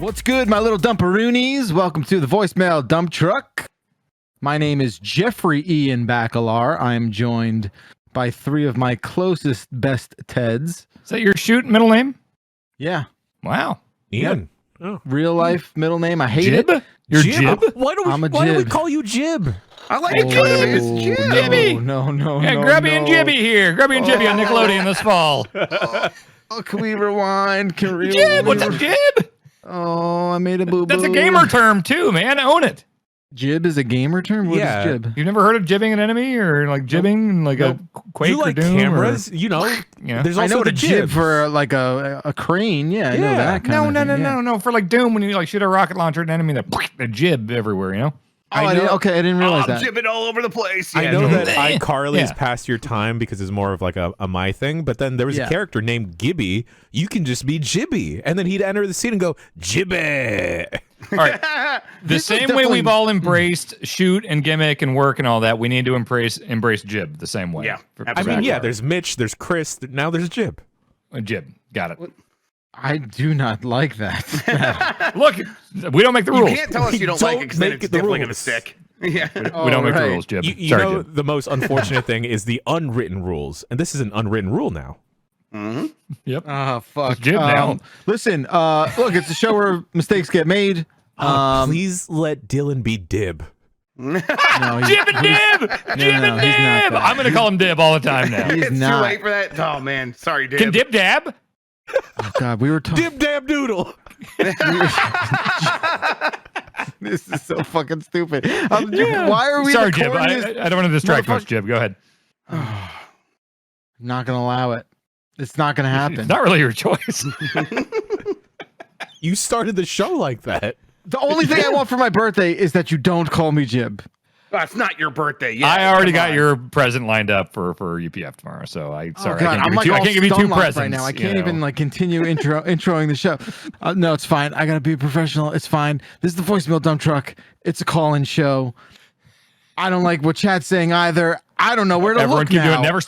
What's good, my little dumperoonies? Welcome to the voicemail dump truck. My name is Jeffrey Ian Bacalar. I am joined by three of my closest best Teds. Is that your shoot middle name? Yeah. Wow. Ian. Yep. Oh. Real life middle name. I hate Jib? it. You're Jib? Why do we call you Jib? I like it. Jib. Jibby. No. Yeah, Grubby and Jibby here. Grubby and Jibby on Nickelodeon this fall. Can we rewind? Jib, what's up, Jib? Oh, I made a boo-boo. That's a gamer term too, man. Own it. Jib is a gamer term? What is jib? You've never heard of jibbing an enemy or like jibbing like a Quake you or like Doom? cameras? Or, you know, there's also I know the jib for like a crane. Yeah, I know that kind of thing. No. For like Doom, when you like shoot a rocket launcher at an enemy, the jib everywhere, you know? I didn't realize that. I'm jibbing all over the place. I know that iCarly is past your time because it's more of like a my thing, but then there was a character named Gibby. You can just be Jibby, and then he'd enter the scene and go, Jibby. All right. The same way we've all embraced shoot and gimmick and work and all that, we need to embrace jib the same way. Yeah. I mean, there's Mitch, there's Chris, now there's Jib. Jib. Got it. I do not like that. Look, we don't make the rules. You can't tell us you don't like it because then it's definitely a stick. Yeah. We don't make the rules, Jib. Sorry, know, Jib. The most unfortunate thing is the unwritten rules, and this is an unwritten rule now. Mm-hmm. Yep. Oh, fuck. It's Jib now. Listen, look, it's a show where mistakes get made. Please let Dylan be Dib. No, Jib and Dib! Jib and Dib! I'm going to call him Dib all the time now. He's It's not. too late for that. Oh, man. Sorry, Dib. Can Dib dab? Oh, God, we were talking. Dib dab doodle. This is so fucking stupid. Why are we Sorry, Jib. recording this? I don't want to distract much, Jib. Go ahead. I'm not going to allow it. It's not going to happen. It's not really your choice. You started the show like that. The only thing I want for my birthday is that you don't call me Jib. That's not your birthday yet. I already got your present lined up for UPF tomorrow, so I can't give you two presents right now. I can't even like continue introing the show. No, it's fine. I gotta be professional. It's fine. This is the voicemail dump truck. It's a call-in show. I don't like what chat's saying either. I don't know where to Everyone look keep now. doing it. Never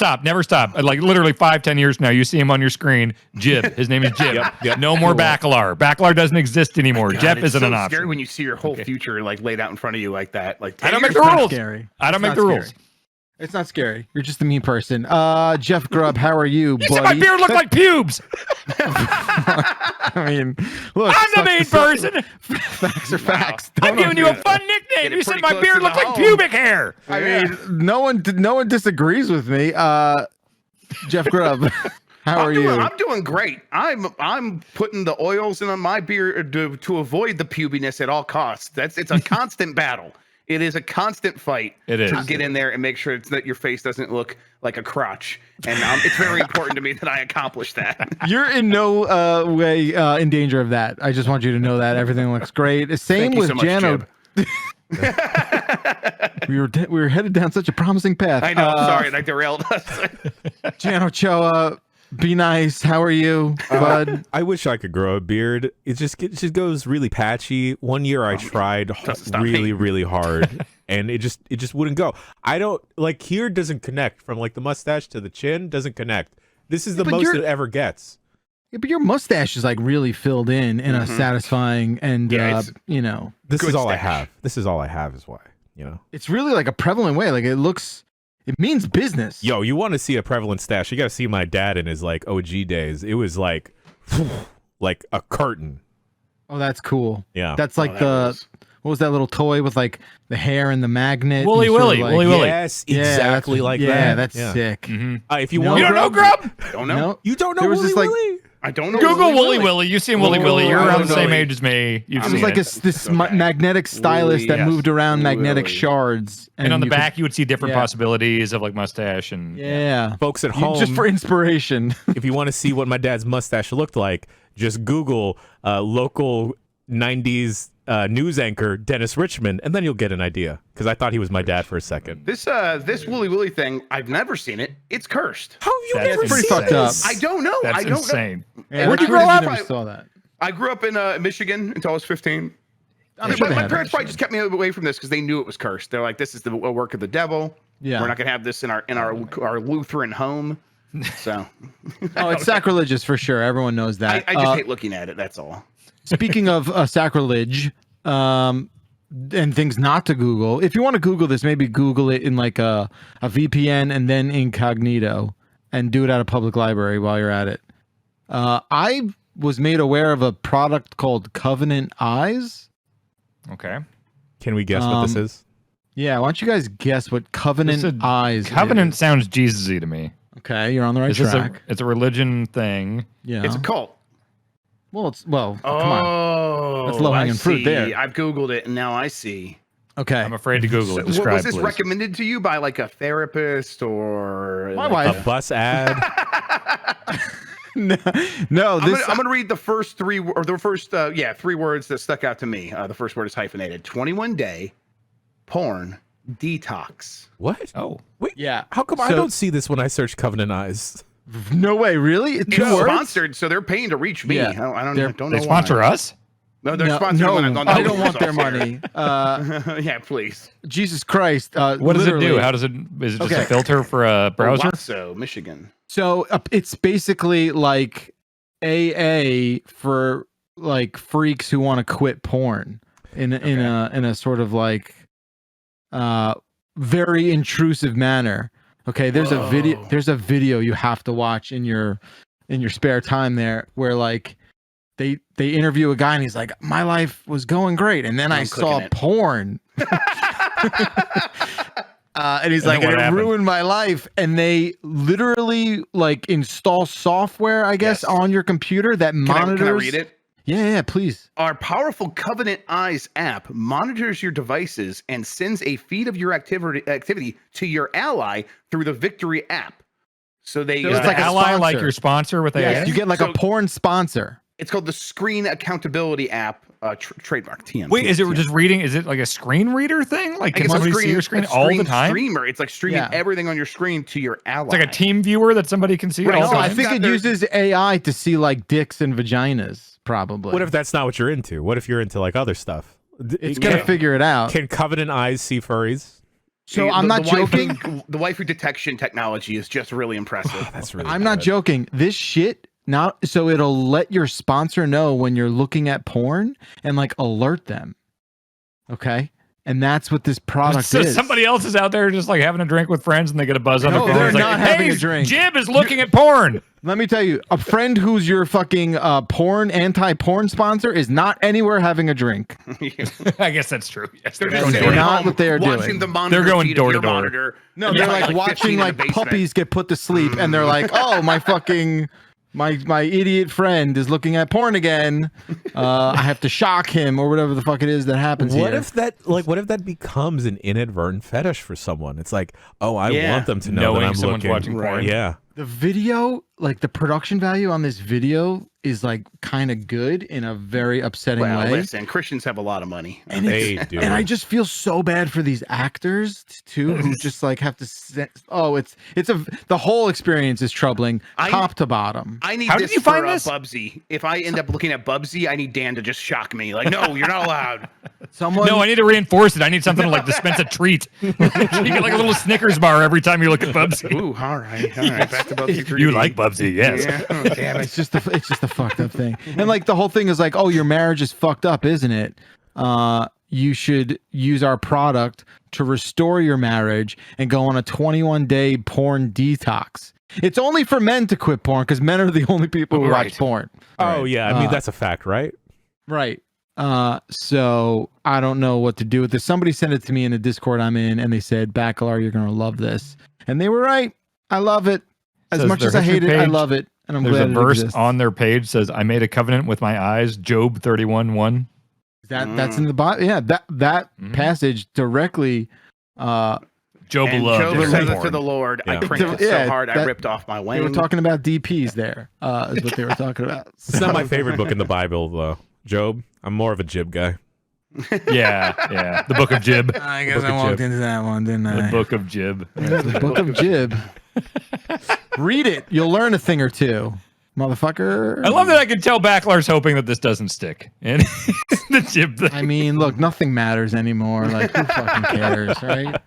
stop. Like literally 5-10 years from now, you see him on your screen. Jib. His name is Jib. Yep. No more Bacalar. Bacalar doesn't exist anymore. God, Jeff it's isn't so an option. scary when you see your whole future like laid out in front of you like that. Like I don't make years the from rules. Scary. I don't It's make not the scary. rules. It's not scary. You're just a mean person. Jeff Grubb, how are you, You buddy? said my beard looked like pubes. I mean, look. I'm the main person. Facts are facts. I'm giving you a fun nickname. You said my beard looked like pubic hair. I mean, no one disagrees with me. Jeff Grubb, how are you? I'm doing great. I'm putting the oils in on my beard to avoid the pubiness at all costs. It's a constant battle. It is a constant fight to get in there and make sure that your face doesn't look like a crotch. And it's very important to me that I accomplish that. You're in no way in danger of that. I just want you to know that everything looks great. Same Thank you with so much, Jano. we were headed down such a promising path. I know. Sorry, I derailed us. Jano Choa, be nice. How are you, bud? I wish I could grow a beard. It just goes really patchy. One year I tried really hard, and it just wouldn't go. I don't like here doesn't connect from like the mustache to the chin doesn't connect. This is the most it ever gets. Yeah, but your mustache is like really filled in a satisfying and you know. This is all I have. This is all I have is why, you know. It's really like a prevalent way. Like it means business. Yo, you want to see a prevalent stash? You got to see my dad in his like OG days. It was like a curtain. Oh, that's cool. Yeah. That's like what was that little toy with like the hair and the magnet? Wooly Willy. Yes, exactly like that. Yeah, that's sick. Mm-hmm. If you No, want, You don't know Grub? Don't know. No. You don't know There was Wooly this, like- Willy? I don't know. Google Wooly Willy. You've seen Wooly Willy. You're I around don't the same know. age as me. You've It seen was like it. this Okay. magnetic stylus that Yes. moved around magnetic Willy. shards. And on the you could- back, you would see different possibilities of like mustache and Yeah. Folks at home, Just for inspiration. if you want to see what my dad's mustache looked like, just Google local 90s news anchor Dennis Richmond, and then you'll get an idea. Because I thought he was my dad for a second. This Wooly Willy thing, I've never seen it. It's cursed. How have you That's never pretty seen fucked up. this? I don't know. That's I don't insane. Yeah, Where'd that's you grow crazy up? never saw that. I grew up in Michigan until I was 15. I'm sure they My had parents that probably just kept me away from this because they knew it was cursed. They're like, "This is the work of the devil. Yeah. We're not gonna have this in our Lutheran home." So Oh, it's sacrilegious for sure. Everyone knows that. I just hate looking at it. That's all. speaking of sacrilege, and things not to Google. If you want to Google this, maybe Google it in like a VPN and then incognito, and do it at a public library while you're at it. I was made aware of a product called Covenant Eyes. Okay. Can we guess what this is? Yeah, why don't you guys guess what Covenant Eyes Covenant is? sounds Jesus-y to me. Okay, you're on the right track. It's a religion thing. Yeah. It's a cult. Well, come on. That's low-hanging fruit there. I've Googled it and now I see. Okay. I'm afraid to Google it. Describe, was this please. recommended to you by like a therapist or My like wife. A bus ad. No, I'm gonna read the first three words that stuck out to me. The first word is hyphenated. 21-day porn detox. What? Oh, wait. Yeah. How come I don't see this when I search Covenant Eyes? No way, really? It's Two words? sponsored, so they're paying to reach me. Yeah. I don't know. they sponsor us? No, they're No, sponsored. I don't want their money. Yeah, please. Jesus Christ. What does it do? How does it? Is it just a filter for a browser? So, Michigan. So it's basically like AA for like freaks who want to quit porn in a sort of like very intrusive manner. Okay, there's a video you have to watch in your spare time there where like they interview a guy and he's like, my life was going great, and then I saw porn. And he's like, it ruined my life. And they literally like install software, I guess, on your computer that monitors. Can I read it? Yeah, please. Our powerful Covenant Eyes app monitors your devices and sends a feed of your activity to your ally through the Victory app. So it's like like a ally, sponsor. like your sponsor with Yes, you get like a porn sponsor. It's called the Screen Accountability app. Trademark TM. Wait, is it just reading? Is it like a screen reader thing? Like, can somebody see your screen all the time? Streamer. It's like streaming everything on your screen to your ally. It's like a team viewer that somebody can see. Right. All No, the I time? think it uses AI to see like dicks and vaginas, probably. What if that's not what you're into? What if you're into like other stuff? It's gonna figure it out. Can Covenant Eyes see furries? So I'm not joking. The waifu detection technology is just really impressive. That's really. I'm not joking. This shit now, so it'll let your sponsor know when you're looking at porn and like alert them. Okay, and that's what this product so is. somebody else is out there just like having a drink with friends, and they get a buzz on their phone. they're It's not like, having hey, a drink. Jib is looking at porn. Let me tell you, a friend who's your fucking anti-porn sponsor is not anywhere having a drink. I guess that's true. Yes, They're they're just going sitting door to not home what they are watching doing. the monitor They're going feed of door to your door. monitor. No, And they're you're like 15 watching in the like basement. puppies get put to sleep, and they're like, "Oh, my fucking my idiot friend is looking at porn again. I have to shock him or whatever the fuck it is that happens What here." if that becomes an inadvertent fetish for someone? It's like, oh, I want them to know Knowing that I'm someone's looking. watching porn. Yeah. The video, like the production value on this video is like kind of good in a very upsetting Well, way. listen, Christians have a lot of money. And They do. And I just feel so bad for these actors too, who just like have to. The whole experience is troubling, top to bottom. I need How this did you for find this? Bubsy. If I end up looking at Bubsy, I need Dan to just shock me. Like, no, you're not allowed. Someone, No, I need to reinforce it. I need something to like dispense a treat. You get like a little Snickers bar every time you look at Bubsy. Ooh, all right. Back to Bubsy 3D. You like Bubsy, yes. Yeah. Oh, damn it. it's just a fucked up thing. And like the whole thing is like, oh, your marriage is fucked up, isn't it? You should use our product to restore your marriage and go on a 21-day porn detox. It's only for men to quit porn because men are the only people who watch porn. Oh yeah, I mean that's a fact, right? Right. So I don't know what to do with this. Somebody sent it to me in a Discord I'm in, and they said, Bacalar, you're gonna love this. And they were right. I love it. As Says much their as I hate history it, I page, love it. And I'm There's glad a it verse exists. on their page says, "I made a covenant with my eyes." Job 31:1. That's in the Bible. Yeah, that passage directly. Job And loved Job internet says it porn. to the Lord. I Yeah. cranked it so hard, I ripped off my They wing. were talking about DPs there. Is what they were talking about. It's not my favorite book in the Bible, though. Job. I'm more of a Jib guy. Yeah. The Book of Jib. I guess Book I of walked Jib. into that one, didn't I? The Book of Jib. The Book of Jib. Read it. You'll learn a thing or two. motherfucker. I love that I can tell Backlar's hoping that this doesn't stick. And the Jib thing. I mean, look, nothing matters anymore. Like, who fucking cares, right?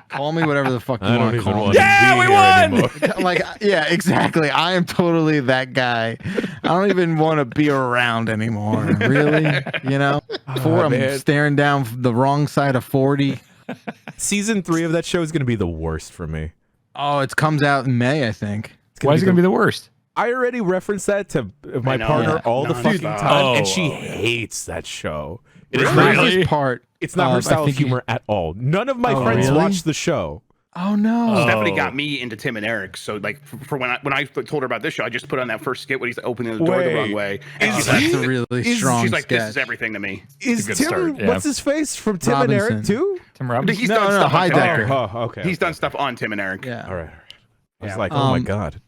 Call me whatever the fuck you want to call me. Yeah, we won! Like, yeah, exactly. I am totally that guy. I don't even want to be around anymore. Really? You know? I'm staring down the wrong side of 40. Season 3 of that show is going to be the worst for me. Oh, it comes out in May, I think. Why is it going to be the worst? I already referenced that to my partner all the fucking time, and she hates that show. It is not his part. It's not her style of humor at all. None of my friends watch the show. Oh no! Stephanie got me into Tim and Eric. So like for when I told her about this show, I just put on that first skit when he's opening the door the wrong way. And that's a really strong. She's like, sketch. "This is everything to me." Is Tim? What's his face from Tim and Eric too? Tim Robinson. He's done stuff on Tim and Eric. Oh, okay. He's done stuff on Tim and Eric. Yeah. All right. I was like, oh my god.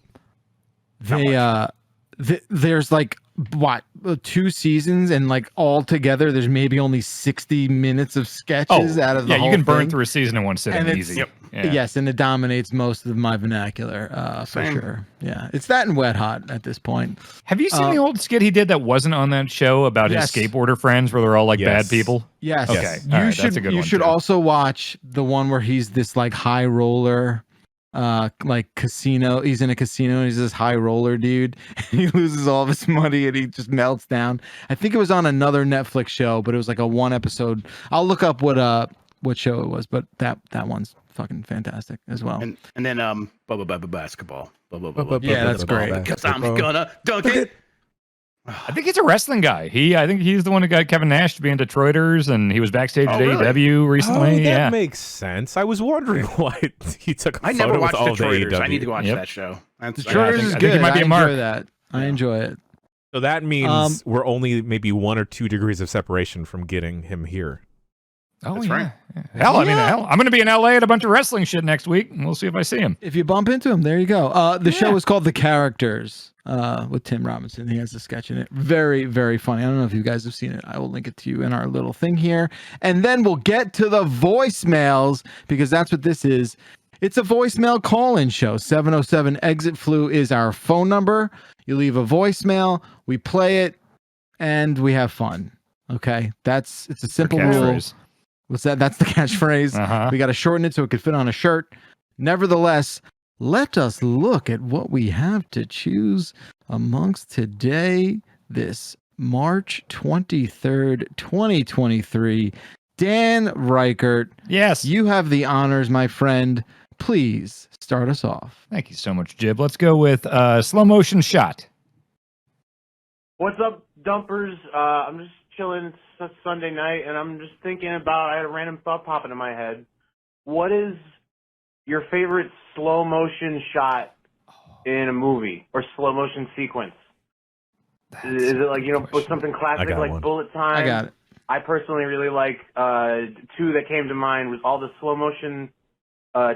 There's like what 2 seasons, and like all together there's maybe only 60 minutes of sketches out of the whole you can burn thing. through a season in one sitting easy. Yes, and it dominates most of my vernacular for sure. Yeah, it's that and Wet Hot at this point. Have you seen the old skit he did that wasn't on that show about his skateboarder friends where they're all like bad people? Yes. Okay. You You should also watch the one where he's this like high roller like casino. He's in a casino and he's this high roller dude. He loses all of his money and he just melts down. I think it was on another Netflix show, but it was like a 1 episode. I'll look up what show it was, but that one's fucking fantastic as well. And then basketball. Yeah, that's great. Because I'm gonna dunk it. I think he's a wrestling guy. I think he's the one who got Kevin Nash to be in Detroiters, and he was backstage at AEW recently. That makes sense. I was wondering why he took a I photo never watched with all the Detroiters. AEW. I need to watch that show. Detroiters is good. I think it might be a mark. Enjoy that. I enjoy it. So that means we're only maybe 1 or 2 degrees of separation from getting him here. Oh, that's right. Hell, I mean, I'm going to be in LA at a bunch of wrestling shit next week, and we'll see if I see him. If you bump into him, there you go. The show is called The Characters with Tim Robinson. He has a sketch in it. Very, very funny. I don't know if you guys have seen it. I will link it to you in our little thing here. And then we'll get to the voicemails, because that's what this is. It's a voicemail call-in show. 707 Exit Flu is our phone number. You leave a voicemail, we play it, and we have fun. Okay? It's a simple rule. What's that? That's the catchphrase. We got to shorten it so it could fit on a shirt. Nevertheless, let us look at what we have to choose amongst today, this March 23rd, 2023. Dan Reichert. Yes. You have the honors, my friend. Please start us off. Thank you so much, Jib. Let's go with slow motion shot. What's up, dumpers? I'm just chilling. It's a Sunday night, and I'm just thinking about, I had a random thought pop into my head. What is your favorite slow motion shot in a movie or slow motion sequence? Is it like, something classic like one. Bullet Time? I got it. I personally really like 2 that came to mind was all the slow motion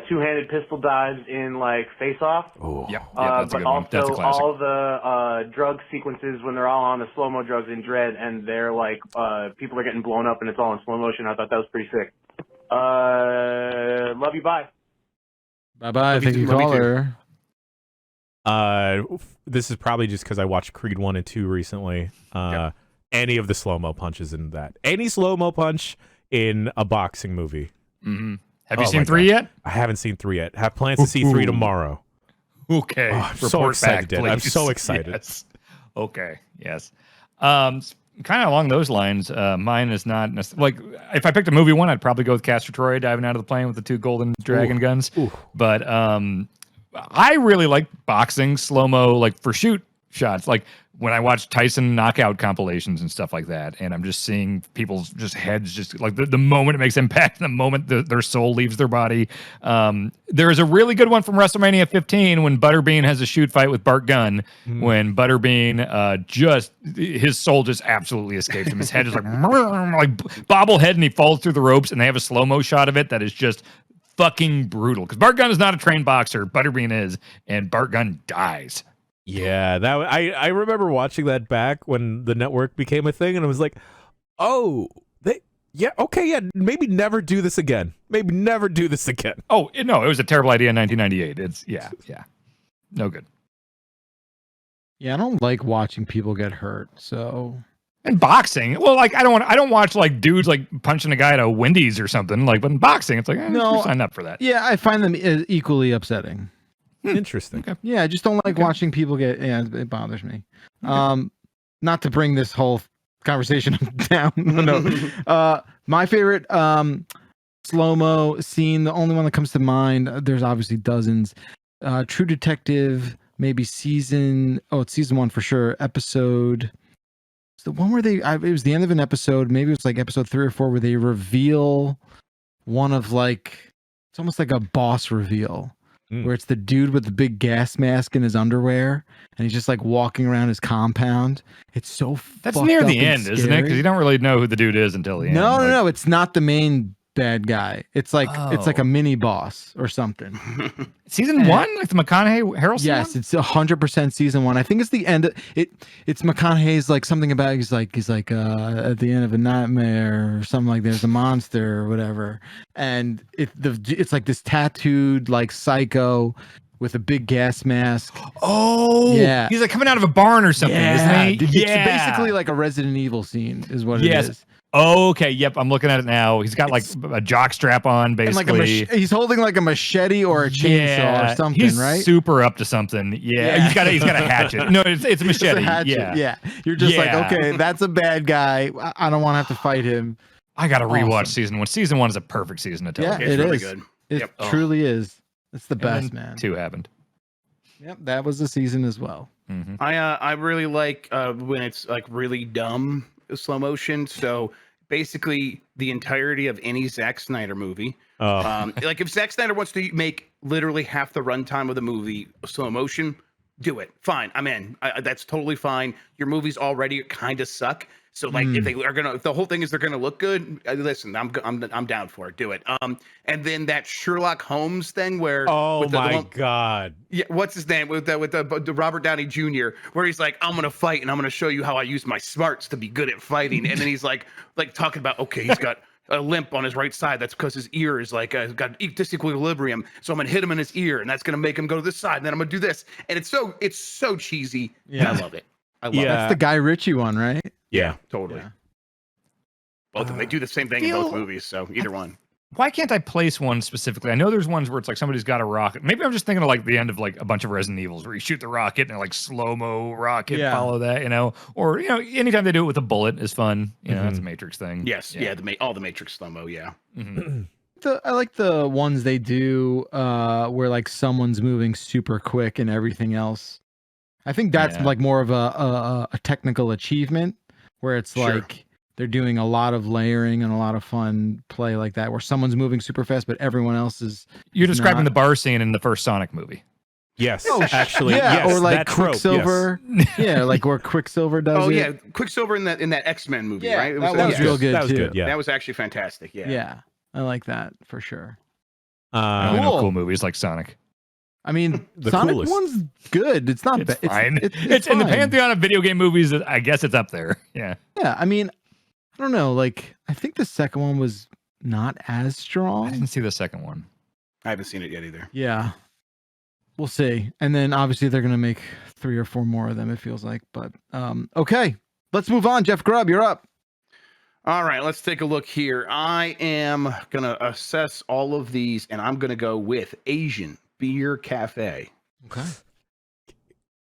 two-handed pistol dives in like Face Off. Oh, yeah, that's a good one. That's a classic. All the drug sequences when they're all on the slow-mo drugs in Dread, and they're like people are getting blown up and it's all in slow motion. I thought that was pretty sick. Love you. Bye. Bye. Thank you, caller. This is probably just because I watched Creed 1 and 2 recently. Any of the slow-mo punches in that. Any slow-mo punch in a boxing movie. Mm-hmm. Have you seen 3 yet? I haven't seen 3 yet. Have plans to see 3 tomorrow. Okay. I'm so excited. I'm so excited. Yes. Okay. Yes. Kind of along those lines, mine is not like if I picked a movie one, I'd probably go with Castor Troy diving out of the plane with the 2 golden dragon guns. But I really like boxing slow-mo, like for shoot shots. Like when I watch Tyson knockout compilations and stuff like that, and I'm just seeing people's just heads, just like the moment it makes impact, the moment their soul leaves their body. There is a really good one from WrestleMania 15 when Butterbean has a shoot fight with Bart Gunn. When Butterbean his soul just absolutely escapes him. His head is like bobblehead, and he falls through the ropes, and they have a slow-mo shot of it that is just fucking brutal. Because Bart Gunn is not a trained boxer, Butterbean is, and Bart Gunn dies. Yeah, I remember watching that back when the network became a thing, and I was like, maybe never do this again. Maybe never do this again. Oh, no, it was a terrible idea in 1998. It's, yeah. No good. Yeah, I don't like watching people get hurt. So And boxing, well, like I don't watch like dudes like punching a guy at a Wendy's or something. Like, but in boxing, it's like No, no, sign up for that. yeah, I find them equally upsetting. Interesting. Okay. Yeah, I just don't like watching people get. Yeah, it bothers me. Not to bring this whole conversation down. No. My favorite slow-mo scene, the only one that comes to mind. There's obviously dozens. True Detective, maybe it's season 1 for sure. Episode. It's the one where it was the end of an episode. Maybe it was like episode 3 or 4 where they reveal one of like, it's almost like a boss reveal. Where it's the dude with the big gas mask in his underwear, and he's just like walking around his compound. It's so that's near the end, isn't it? Because you don't really know who the dude is until the end. No, it's not the main bad guy. It's like it's like a mini boss or something. Season 1, like the McConaughey Harrelson. Yes, one? it's 100% season 1. I think it's the end. It's McConaughey's like something about he's like at the end of a nightmare or something like there's a monster or whatever, and it's like this tattooed like psycho with a big gas mask. Oh, yeah, he's like coming out of a barn or something, isn't he? It's basically like a Resident Evil scene, is what it is. Oh, okay. Yep. I'm looking at it now. He's got like a jock strap on, basically. And like he's holding like a machete or a chainsaw or something, he's right? Super up to something. Yeah. He's got a hatchet. No, it's a machete. It's a hatchet. Yeah. You're just like, okay, that's a bad guy. I don't want to have to fight him. I got to rewatch season 1. Season 1 is a perfect season of television. Yeah, it's really is. good. It truly is. It's the best, man. 2 happened. Yep, that was the season as well. Mm-hmm. I really like when it's like really dumb slow motion. So basically the entirety of any Zack Snyder movie. Like if Zack Snyder wants to make literally half the runtime of the movie slow motion, do it. Fine, I'm in. That's totally fine. Your movies already kind of suck. So like if they are gonna, if the whole thing is they're gonna look good, listen, I'm down for it. Do it. And then that Sherlock Holmes thing where God, yeah, what's his name with the Robert Downey Jr. where he's like, I'm gonna fight and I'm gonna show you how I use my smarts to be good at fighting, and then he's like talking about he's got a limp on his right side. That's because his ear is like got disequilibrium. So I'm gonna hit him in his ear, and that's gonna make him go to this side. And then I'm gonna do this, and it's so cheesy. Yeah, and I love it. I love it. That's the Guy Ritchie one, right? Yeah, totally. Yeah. Both of them, they do the same thing in both movies, so either one. Why can't I place one specifically? I know there's ones where it's like somebody's got a rocket. Maybe I'm just thinking of like the end of like a bunch of Resident Evils where you shoot the rocket and like slow-mo rocket, follow that, or anytime they do it with a bullet is fun. That's a Matrix thing. Yes, all the Matrix slow-mo, yeah. Mm-hmm. I like the ones they do where like someone's moving super quick and everything else. I think that's like more of a technical achievement where it's like they're doing a lot of layering and a lot of fun play like that, where someone's moving super fast, but everyone else is. You're describing the bar scene in the first Sonic movie. Yes, actually, yes, or like that Quicksilver. Trope, yes. Yeah, like where Quicksilver does. Oh yeah, Quicksilver in that X-Men movie, right? That was real good. That was too. good. Yeah, that was actually fantastic. Yeah, I like that for sure. I only know cool movies like Sonic. I mean, the Sonic coolest. One's good. It's not bad. Fine. It's in the fine. pantheon of video game movies. I guess it's up there. Yeah. Yeah. I mean, I don't know. Like, I think the second one was not as strong. I didn't see the second one. I haven't seen it yet either. Yeah. We'll see. And then obviously they're gonna make 3 or 4 more of them. It feels like. But okay, let's move on. Jeff Grubb, you're up. All right, let's take a look here. I am gonna assess all of these, and I'm gonna go with Asian Beer Cafe. Okay.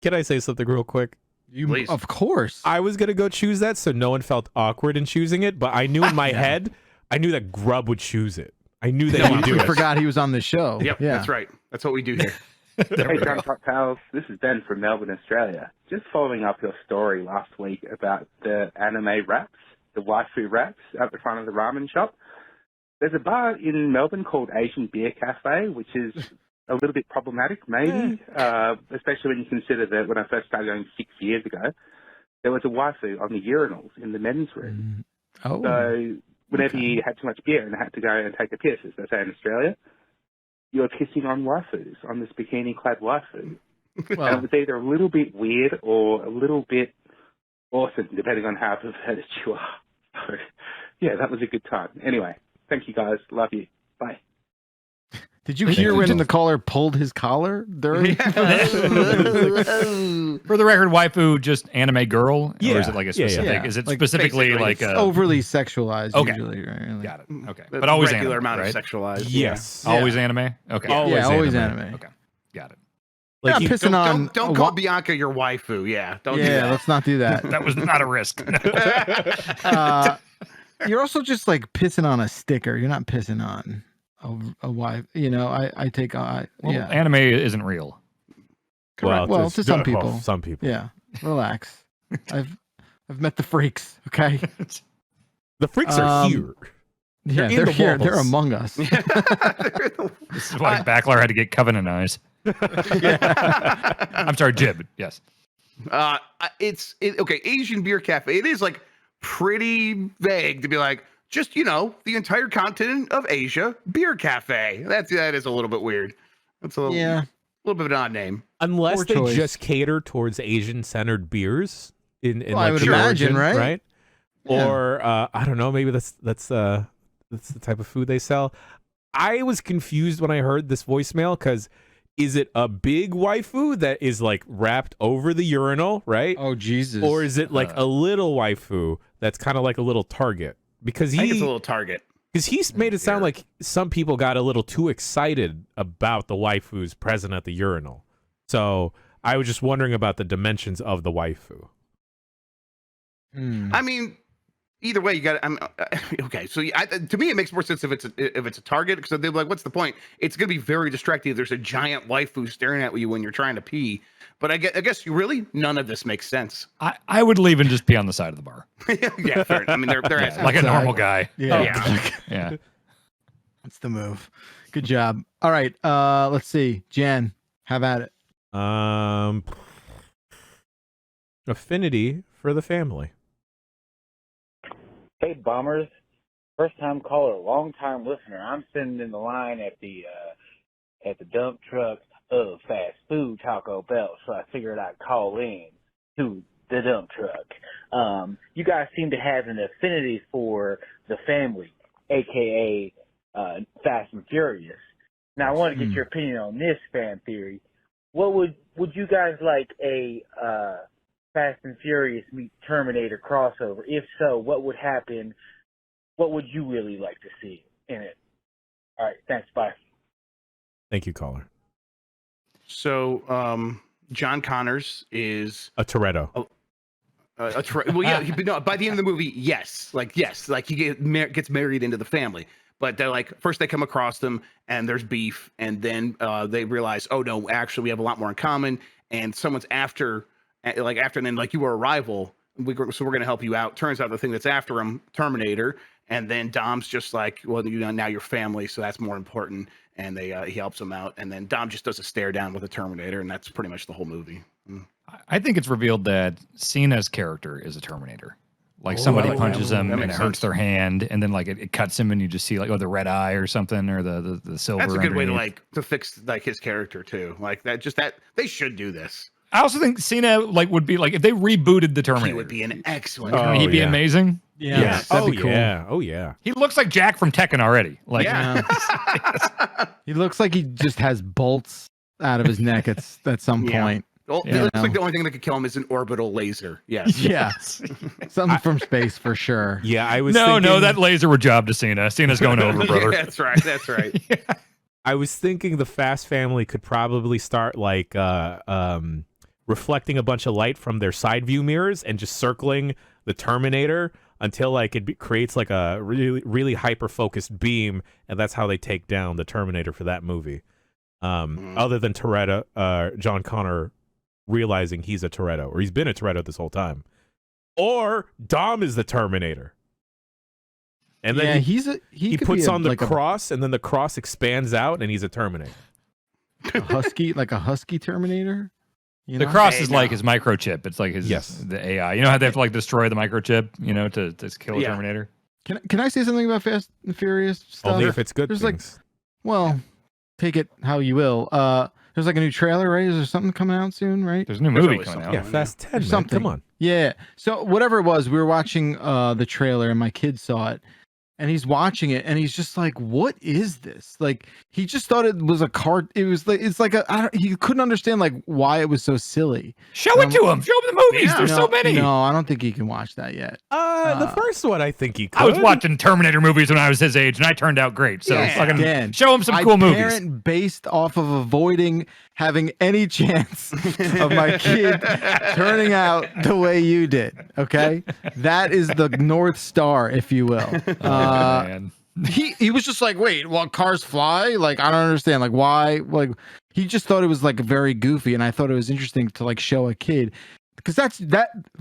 Can I say something real quick? Please. Of course. I was gonna go choose that, so no one felt awkward in choosing it. But I knew in my head, I knew that Grubb would choose it. I knew that he'd do I it. forgot he was on the show. Yep, that's right. That's what we do here. Hey, Drunk Talk Pals. This is Ben from Melbourne, Australia. Just following up your story last week about the anime wraps, the waifu wraps at the front of the ramen shop. There's a bar in Melbourne called Asian Beer Cafe, which is a little bit problematic, maybe, especially when you consider that when I first started going 6 years ago, there was a waifu on the urinals in the men's room. Oh. So whenever you had too much beer and had to go and take a piss, as they say in Australia, you were pissing on waifus, on this bikini-clad waifu. Well, and it was either a little bit weird or a little bit awesome, depending on how perverted you are. So, yeah, that was a good time. Anyway, thank you guys. Love you. Bye. Did you hear when the caller pulled his collar during? For the record, waifu just anime girl? Yeah. Or is it like a specific? Yeah. Is it Like, specifically basically, like it's a Overly sexualized Okay. usually, right? Like, Got it. Okay. But always regular anime, amount right? of sexualized. Yes. Always anime? Okay. always anime. Okay. Got it. Like Like you- pissing on. Don't call Bianca your waifu. Yeah. Don't do Yeah, that. let's not do that. That was not a risk. You're also just like pissing on a sticker. You're not pissing on a wife. You know, I take Well, yeah. anime isn't real. Correct. Well, it's- to some oh, people. some people. Yeah. Relax. I've met the freaks. Okay. The freaks are here. Yeah, in they're the here. They're walls. among us. This is why Backlar had to get Covenant eyes. I'm sorry, Jib. Yes. Okay. Asian beer cafe. It is like pretty vague to be like just the entire continent of Asia beer cafe. That is a little bit weird. That's a little bit of an odd name. Unless Poor they choice. just cater towards Asian-centered beers in Well, I like would the imagine, origin, right? Yeah. Or I don't know, maybe that's the type of food they sell. I was confused when I heard this voicemail because is it a big waifu that is like wrapped over the urinal, right? Oh Jesus. Or is it like a little waifu that's kind of like a little target? Because I think it's a little target. Because he's made it sound like some people got a little too excited about the waifus present at the urinal. So I was just wondering about the dimensions of the waifu. I mean, either way, you got. Okay. So to me, it makes more sense if it's a target because they're like, what's the point? It's going to be very distracting. If there's a giant waifu staring at you when you're trying to pee. But I guess none of this makes sense. I would leave and just pee on the side of the bar. Yeah, fair. I mean, they're asking Like a normal guy. Yeah. Yeah. That's the move. Good job. All right. Let's see. Jan, have at it. Affinity for the family. Hey, Bombers. First time caller, long time listener. I'm sitting in the line at the dump truck of fast food Taco Bell, so I figured I'd call in to the dump truck. You guys seem to have an affinity for the family, aka Fast and Furious. Now I want to get your opinion on this fan theory. What would you guys like a Fast and Furious meet Terminator crossover? If so, what would happen? What would you really like to see in it? All right, thanks. Bye. Thank you, caller. So, John Connors is A Toretto. well, yeah. No, by the end of the movie, yes, like he gets married into the family. But they're like, first they come across them and there's beef, and then they realize, oh no, actually we have a lot more in common, and someone's after, and then like you were a rival, so we're gonna help you out. Turns out the thing that's after him, Terminator, and then Dom's just like, well, now you're family, so that's more important, and he helps him out, and then Dom just does a stare down with the Terminator, and that's pretty much the whole movie. I think it's revealed that Cena's character is a Terminator. Like somebody punches him and it hurts their hand, and then like it cuts him, and you just see like the red eye or something, or the silver. That's a good way to to fix like his character too. Like that they should do this. I also think Cena would be like if they rebooted the Terminator. He would be an excellent. He'd be amazing. Yeah. Yes. That'd Oh be cool. yeah. Oh yeah. He looks like Jack from Tekken already. Like He looks like he just has bolts out of his neck at some point. Well, it looks like the only thing that could kill him is an orbital laser. Yes. Yeah. Something from space for sure. Yeah, I was no, thinking, that laser would job to Cena. Cena's going over, brother. Yeah, that's right. That's right. I was thinking the Fast family could probably start like reflecting a bunch of light from their side view mirrors and just circling the Terminator until like creates like a really, really hyper focused beam, and that's how they take down the Terminator for that movie. Other than Toretto, John Connor realizing he's a Toretto, or he's been a Toretto this whole time, or Dom is the Terminator, and then he puts on the cross, and then the cross expands out, and he's a Terminator. A husky Terminator. The cross is like his microchip. It's like the AI. You know how they have to like destroy the microchip, to kill a Terminator. Can I say something about Fast and Furious stuff? Only if it's good. There's things. Take it how you will. There's like a new trailer, right? Is there something coming out soon, right? There's a new movie coming out. Yeah, Fast 10. Something. Come on. Yeah. So whatever it was, we were watching the trailer, and my kids saw it, and he's watching it, and he's just like, "What is this?" Like, he just thought it was a card. It was like he couldn't understand like why it was so silly. Show it to him. Show him the movies. There's so many. No, I don't think he can watch that yet. The first one, I think he could. I was watching Terminator movies when I was his age, and I turned out great. So fucking Dan, show him some cool movies. Parent based off of avoiding having any chance of my kid turning out the way you did. Okay, that is the North Star, if you will. Man. He was just like, wait, well, cars fly? Like, I don't understand. Like, why? Like, he just thought it was like very goofy, and I thought it was interesting to like show a kid, because that's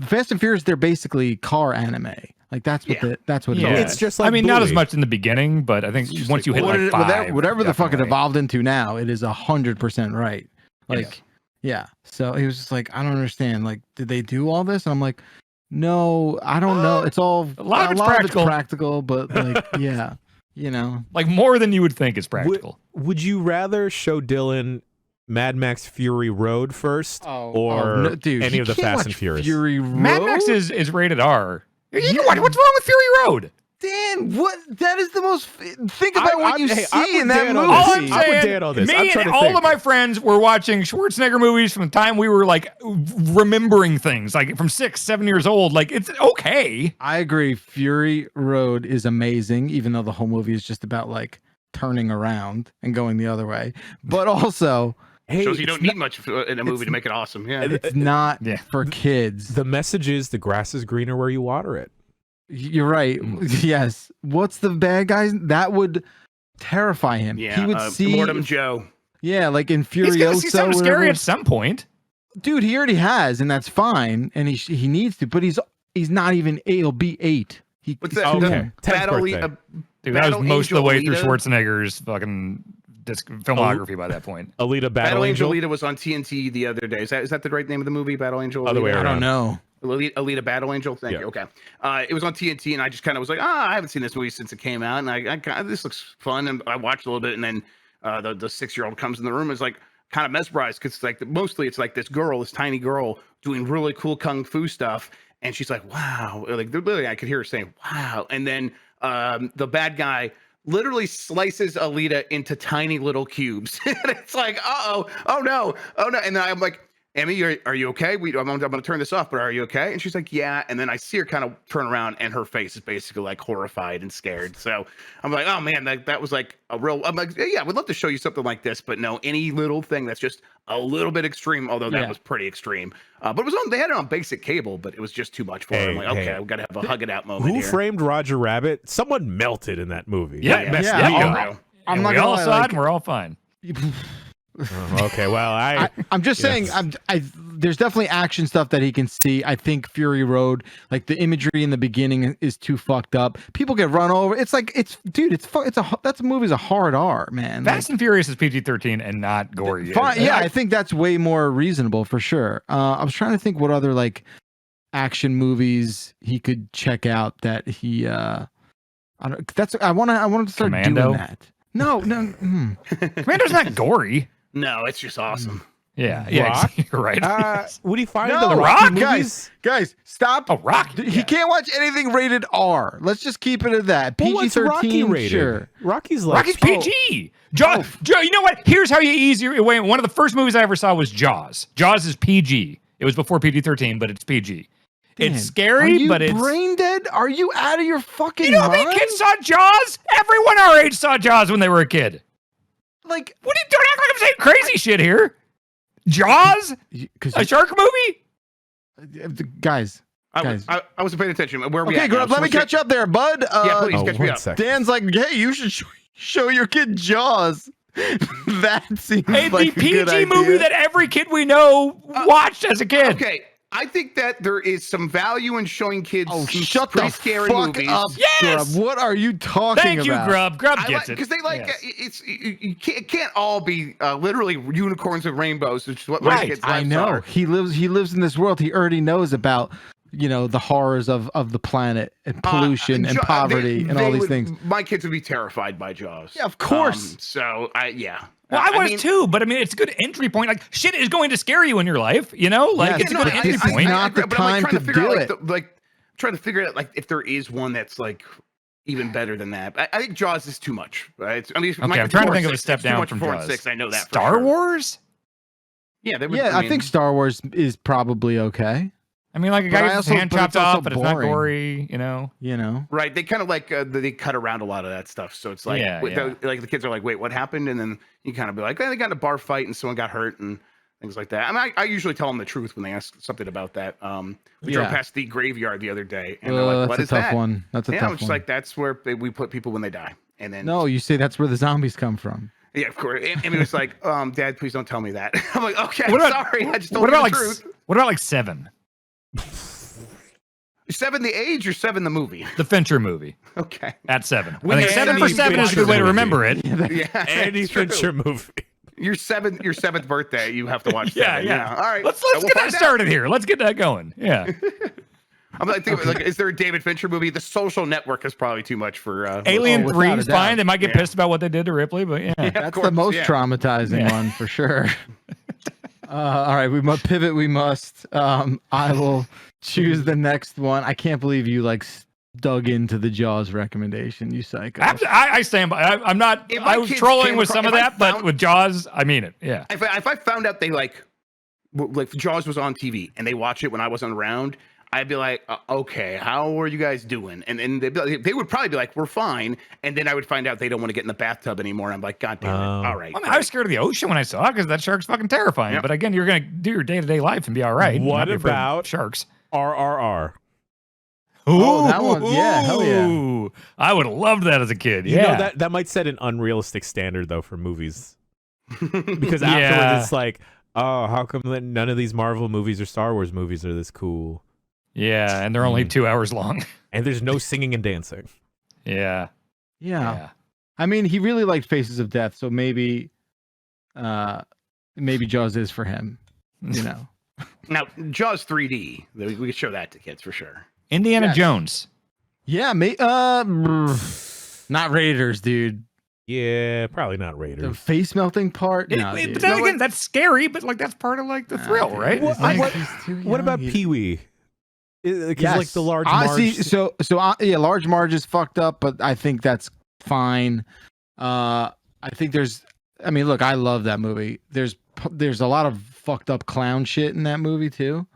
Fast and Furious. They're basically car anime. Like that's what that's what it is. It's just like, I mean, not as much in the beginning, but I think once you hit like 5, whatever the fuck it definitely. evolved into now, it is 100% right. Like, yeah. So he was just like, I don't understand. Like, did they do all this? And I'm like, no, I don't know. It's all a lot of it's practical, but like, yeah, you know, like more than you would think is practical. Would you rather show Dylan Mad Max Fury Road first, or no, dude, any of the Fast and Furious? Fury Road? Mad Max is rated R. What's wrong with Fury Road? Dan, what? That is the most. Think about what you see in that movie. All I'm I'm with saying, Dan on this. I'm me trying and to all think. of my friends were watching Schwarzenegger movies from the time we were like remembering things, like from 6, 7 years old. Like, it's okay. I agree. Fury Road is amazing, even though the whole movie is just about like turning around and going the other way. But also, Hey, shows you don't need much in a movie to make it awesome. Yeah, it's not for kids. The message is the grass is greener where you water it. You're right. Yes. What's the bad guys? That would terrify him. yeah. He would see Mortem Joe. Yeah, like in He's Furiosa. gonna see something whatever. scary at some point. Dude, he already has, and that's fine. And he needs to, but he's not even. He'll be 8. What's that? Okay. The 10th Battle, birthday. Dude, that was Battle most of the Angel way through Alita? Schwarzenegger's fucking filmography by that point. Alita Battle Angel Alita was on TNT the other day. Is that the right name of the movie? Battle Angel. Other way Alita? I around. don't know. Alita Battle Angel. Thank Yeah. you. Okay. It was on TNT, and I just kind of was like, I haven't seen this movie since it came out, and I this looks fun, and I watched a little bit, and then the 6-year-old comes in the room and is like kind of mesmerized, because like mostly it's like this tiny girl doing really cool kung fu stuff, and she's like, wow, like literally I could hear her saying, wow, and then the bad guy literally slices Alita into tiny little cubes. And it's like, oh no. And then I'm like, Emmy, are you okay? I'm going to turn this off, but are you okay? And she's like, yeah. And then I see her kind of turn around, and her face is basically like horrified and scared. So I'm like, oh man, that was like a real. I'm like, yeah, I would love to show you something like this, but no, any little thing that's just a little bit extreme. Although that was pretty extreme. But it was on. They had it on basic cable, but it was just too much for her. I'm like, okay, we got to have a hug it out moment. Who here. Framed Roger Rabbit? Someone melted in that movie. Yeah, That messed yeah. me Yeah. up. I'm And not we gonna all lie, saw like- it, and we're all fine. Okay, well, I'm just saying, there's definitely action stuff that he can see. I think Fury Road, like the imagery in the beginning is too fucked up. People get run over. It's like, that movie's a hard R, man. Fast and Furious is PG-13 and not gory. Fine, yeah, I think that's way more reasonable for sure. I was trying to think what other like action movies he could check out that he I want to start Commando? doing that. No. Commando's not gory. No, it's just awesome. Yeah, Rock? you're right. would he find No, the Rock, Rocky movies? Guys, stop. Oh, Rock. He can't watch anything rated R. Let's just keep it at that. Well, what's Rocky PG-13, rated? sure. Rocky's like Rocky's PG. Joe, you know what? Here's how you easier way. One of the first movies I ever saw was Jaws. Jaws is PG. It was before PG-13, but it's PG. Dan, It's scary, but it's brain dead. Are you out of your fucking You know how mind? many kids saw Jaws? Everyone our age saw Jaws when they were a kid. Like, What are you doing? Act like I'm saying crazy shit here. Jaws? A shark movie? guys. I wasn't paying attention. Where are we Okay, at? Grub, let me catch up there, bud. Yeah, please catch me one up. second. Dan's like, hey, you should show your kid Jaws. That seems Hey, like the a good PG movie idea. that every kid we know watched as a kid. Okay, I think that there is some value in showing kids Oh, some shut pretty the scary fuck movies. up, Yes! Grub. What are you talking Thank you, about? Grub. Grub I gets it. because they like Yes. it can't all be literally unicorns and rainbows, which is what my Right, kids' I lives know. are. He lives in this world. He already knows about, the horrors of the planet and pollution and poverty and all these things. My kids would be terrified by Jaws. Yeah, of course. So yeah. Well, I was mean, too, but I mean, it's a good entry point. Like, shit is going to scare you in your life, you know? Like, Yes, it's a no, good I- entry I- point. not the but I'm, time trying to figure do out, it. trying to figure out like if there is one that's like, even better than that. I think Jaws is too much. Right? I mean, Okay, I'm trying to think of a step down from 4 and Jaws. 6. I know that. Star for sure. Wars. Yeah, I think Star Wars is probably okay. I mean, like a guy gets his hand chopped off, but it's not boring. gory, you know. Right? They kind of like they cut around a lot of that stuff, so it's like like the kids are like, "Wait, what happened?" And then you kind of be like, "They got in a bar fight and someone got hurt and things like that." I mean, I usually tell them the truth when they ask something about that. We drove past the graveyard the other day, and they're like, "What is that?" That's a tough one. That's a tough one. It's like that's where we put people when they die, and then no, you say that's where the zombies come from. Yeah, of course. Amy was like, "Dad, please don't tell me that." I'm like, "Okay, sorry, I just told you the truth." What about like 7? 7 the age or 7 the movie? The Fincher movie. Okay. At 7. I think 7 for 7 is a good way to remember it. Yeah, any Fincher movie. Your seventh birthday, you have to watch. Yeah. All right, Let's get that started here. Let's get that going. Yeah. I'm like, thinking, like, is there a David Fincher movie? The Social Network is probably too much for. Alien 3 is fine. They might get pissed about what they did to Ripley, but that's the most traumatizing one for sure. All right, we must pivot. We must. I will choose the next one. I can't believe you dug into the Jaws recommendation, you psycho. I stand by. I'm not. I was trolling with some of that, but with Jaws, I mean it. Yeah. If I found out they like Jaws was on TV and they watched it when I wasn't around, I'd be like, okay, how are you guys doing? And they would probably be like, we're fine. And then I would find out they don't want to get in the bathtub anymore. I'm like, God damn it. All right. I was scared of the ocean when I saw it because that shark's fucking terrifying. Yep. But again, you're going to do your day-to-day life and be all right. What about sharks? RRR? Oh, that one. Yeah, hell yeah. I would have loved that as a kid. You know, that might set an unrealistic standard, though, for movies. Because afterwards, it's like, oh, how come none of these Marvel movies or Star Wars movies are this cool? Yeah, and they're only 2 hours long. And there's no singing and dancing. Yeah. I mean, he really liked Faces of Death, so maybe Jaws is for him, you know. Now, Jaws 3D, we could show that to kids for sure. Indiana Jones. Yeah, not Raiders, dude. Yeah, probably not Raiders. The face melting part. But then again, that's scary. But that's part of the thrill, right? What about Pee-wee? Like the large Marge. So large Marge is fucked up, but I think that's fine. I think look, I love that movie. There's a lot of fucked up clown shit in that movie too.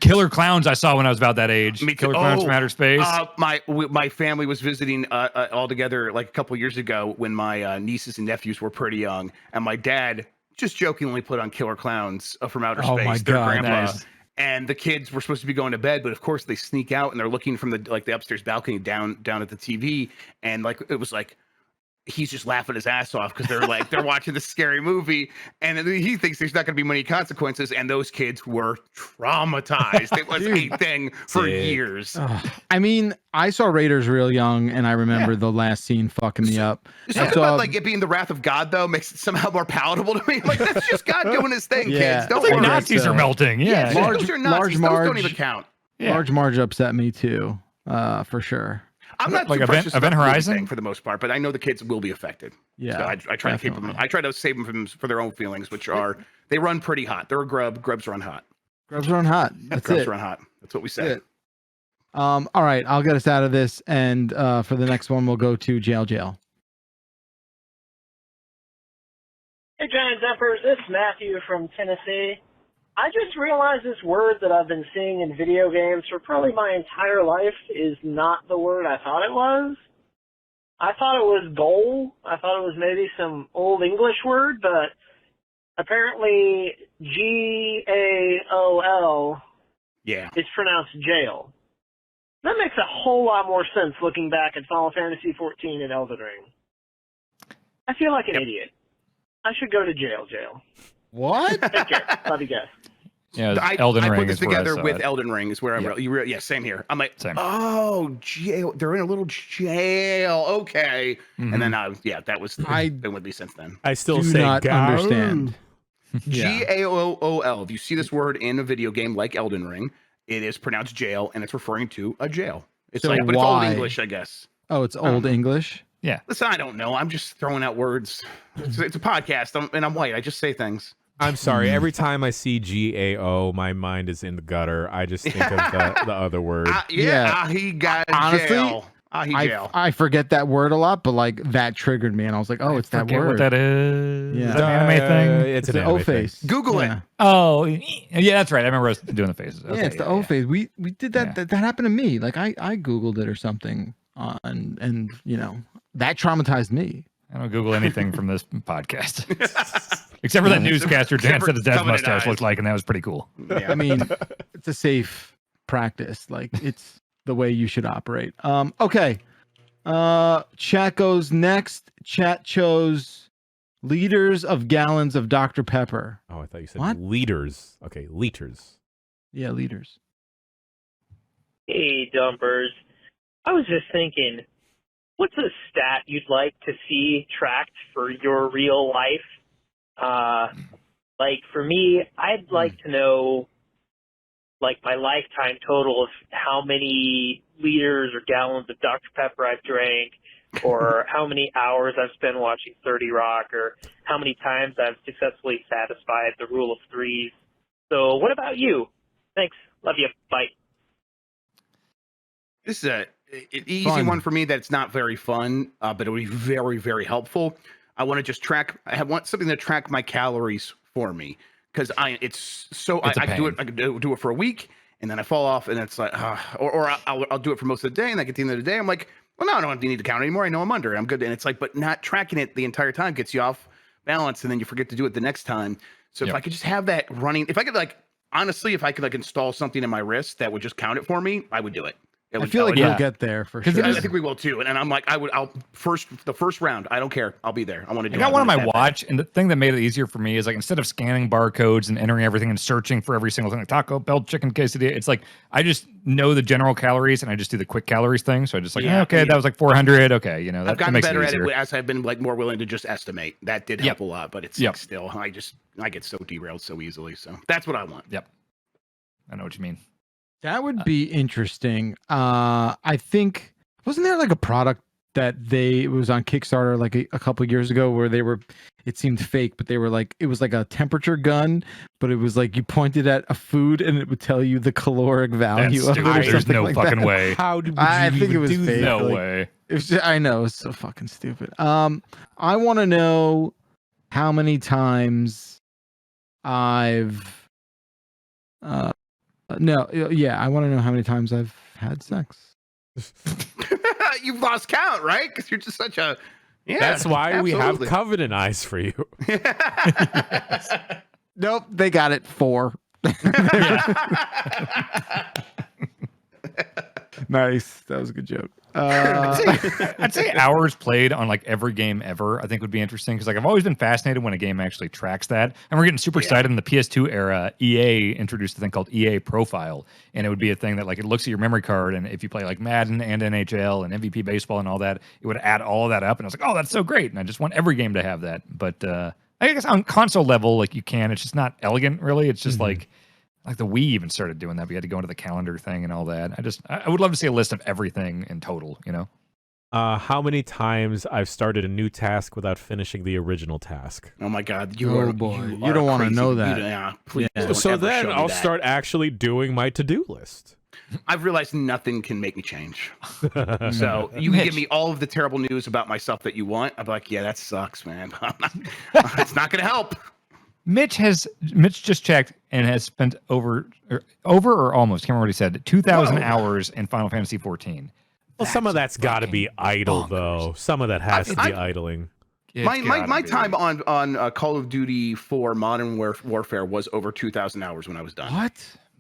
Killer Clowns I saw when I was about that age. Killer Clowns from Outer Space. My family was visiting all together like a couple years ago when my nieces and nephews were pretty young, and my dad just jokingly put on Killer Clowns from Outer Space. My their God, grandpa. nice. And the kids were supposed to be going to bed, but of course they sneak out and they're looking from the upstairs balcony down at the TV, and it was like he's just laughing his ass off because they're watching this scary movie, and he thinks there's not going to be many consequences, and those kids were traumatized. It was a thing for years. I mean, I saw Raiders real young, and I remember the last scene fucking me up. Something about it being the wrath of God though makes it somehow more palatable to me. Like that's just God doing his thing, kids. Don't worry. Nazis are melting. Yeah, those are Nazis. Those don't even count. Large Marge upset me too, for sure. I'm not like Event Horizon for the most part, but I know the kids will be affected. Yeah, so I try to keep them. I try to save them for their own feelings, which are they run pretty hot. They're a grub. Grubs run hot. Grubs run hot. That's grubs it. run hot. That's what we say. All right, I'll get us out of this, and for the next one, we'll go to jail. Hey, Giant Dumpers, it's Matthew from Tennessee. I just realized this word that I've been seeing in video games for probably my entire life is not the word I thought it was. I thought it was goal. I thought it was maybe some old English word, but apparently GAOL is pronounced jail. That makes a whole lot more sense looking back at Final Fantasy XIV and Elden Ring. I feel like an idiot. I should go to jail. What? Take care. Love you guys. Yeah, Elden Ring I put this is where together I saw with it. Elden Ring is where I'm. Same here. I'm like, same. Oh, jail. They're in a little jail. Okay, and then that was been with me since then. I still do say not understand. GAOL. If you see this word in a video game like Elden Ring, it is pronounced jail, and it's referring to a jail. It's So but it's old why? English, I guess. Oh, it's old English. Yeah. Listen, I don't know. I'm just throwing out words. It's a podcast, and I'm white. I just say things. I'm sorry. Every time I see GAO, my mind is in the gutter. I just think of the other word. He got jail. Jail. I forget that word a lot, but like that triggered me, and I was like, oh, it's that word. What that is? Yeah. Is that an anime thing? It's an the anime O face. thing. Google it. Oh, yeah, that's right. I remember us doing the faces. Yeah, Okay, it's the O face. We did that. Yeah. That happened to me. Like I Googled it or something, and that traumatized me. I don't Google anything from this podcast. Except for that newscaster Dan said his dad's mustache looked like, and that was pretty cool. Yeah. I mean, it's a safe practice. Like it's the way you should operate. Okay. Chat goes next. Chat chose liters of gallons of Dr. Pepper. Oh, I thought you said What? liters. Okay, liters. Yeah, liters. Hey, dumpers. I was just thinking, what's a stat you'd like to see tracked for your real life? Like for me, I'd like to know like my lifetime total of how many liters or gallons of Dr. Pepper I've drank, or how many hours I've spent watching 30 Rock, or how many times I've successfully satisfied the rule of threes. So what about you? Thanks. Love you. Bye. This is an easy one for me that's not very fun, but it would be very, very helpful. I want to just I want something to track my calories for me, because I can do it for a week, and then I fall off, and it's like, or I'll do it for most of the day, and like at the end of the day, I'm like, well, no, I don't need to count anymore. I know I'm under, I'm good. And it's like, but not tracking it the entire time gets you off balance, and then you forget to do it the next time. So if I could just have that running, if I could honestly, if I could install something in my wrist that would just count it for me, I would do it. I feel like we'll get there for sure. I think we will too. And I'm like, I'll the first round. I don't care. I'll be there. I want to do it. I got one on my watch, and the thing that made it easier for me is like instead of scanning barcodes and entering everything and searching for every single thing, like Taco Bell, chicken quesadilla, it's like I just know the general calories and I just do the quick calories thing. So I just that was like 400. Okay, that I've gotten makes better it at it as I've been more willing to just estimate. That did help a lot, but it's still I get so derailed so easily. So that's what I want. Yep, I know what you mean. That would be interesting. I think wasn't there like a product that it was on Kickstarter like a couple of years ago where it seemed fake, but they were like, it was like a temperature gun, but it was like you pointed at a food and it would tell you the caloric value of it. There's no fucking way. How did I think it was do fake. that? No way. I know, it's so fucking stupid. I want to know how many times I've I want to know how many times I've had sex. You've lost count, right? Because you're just such a That's why we have covenant eyes for you. Nope, they got it 4. Nice, that was a good joke. I'd say hours played on like every game ever, I think would be interesting, because like I've always been fascinated when a game actually tracks that. And we're getting super excited in the PS2 era. EA introduced a thing called EA Profile, and it would be a thing that like it looks at your memory card, and if you play like Madden and NHL and MVP baseball and all that, it would add all of that up. And I was like, oh, that's so great. And I just want every game to have that. But I guess on console level, like you can. It's just not elegant, really. It's just like the Wii even started doing that. We had to go into the calendar thing and all that. I would love to see a list of everything in total, How many times I've started a new task without finishing the original task? Oh my God! You don't want to know that. Please. Yeah. So then I'll start actually doing my to-do list. I've realized nothing can make me change. So you can give me all of the terrible news about myself that you want. I'm like, yeah, that sucks, man. It's not going to help. Mitch just checked and has spent over or almost, can't remember what he said, 2,000 hours in Final Fantasy 14. Well, some of that's got to be idle, though. Some of that has to be idling. My time on Call of Duty 4 Modern Warfare was over 2,000 hours when I was done. What?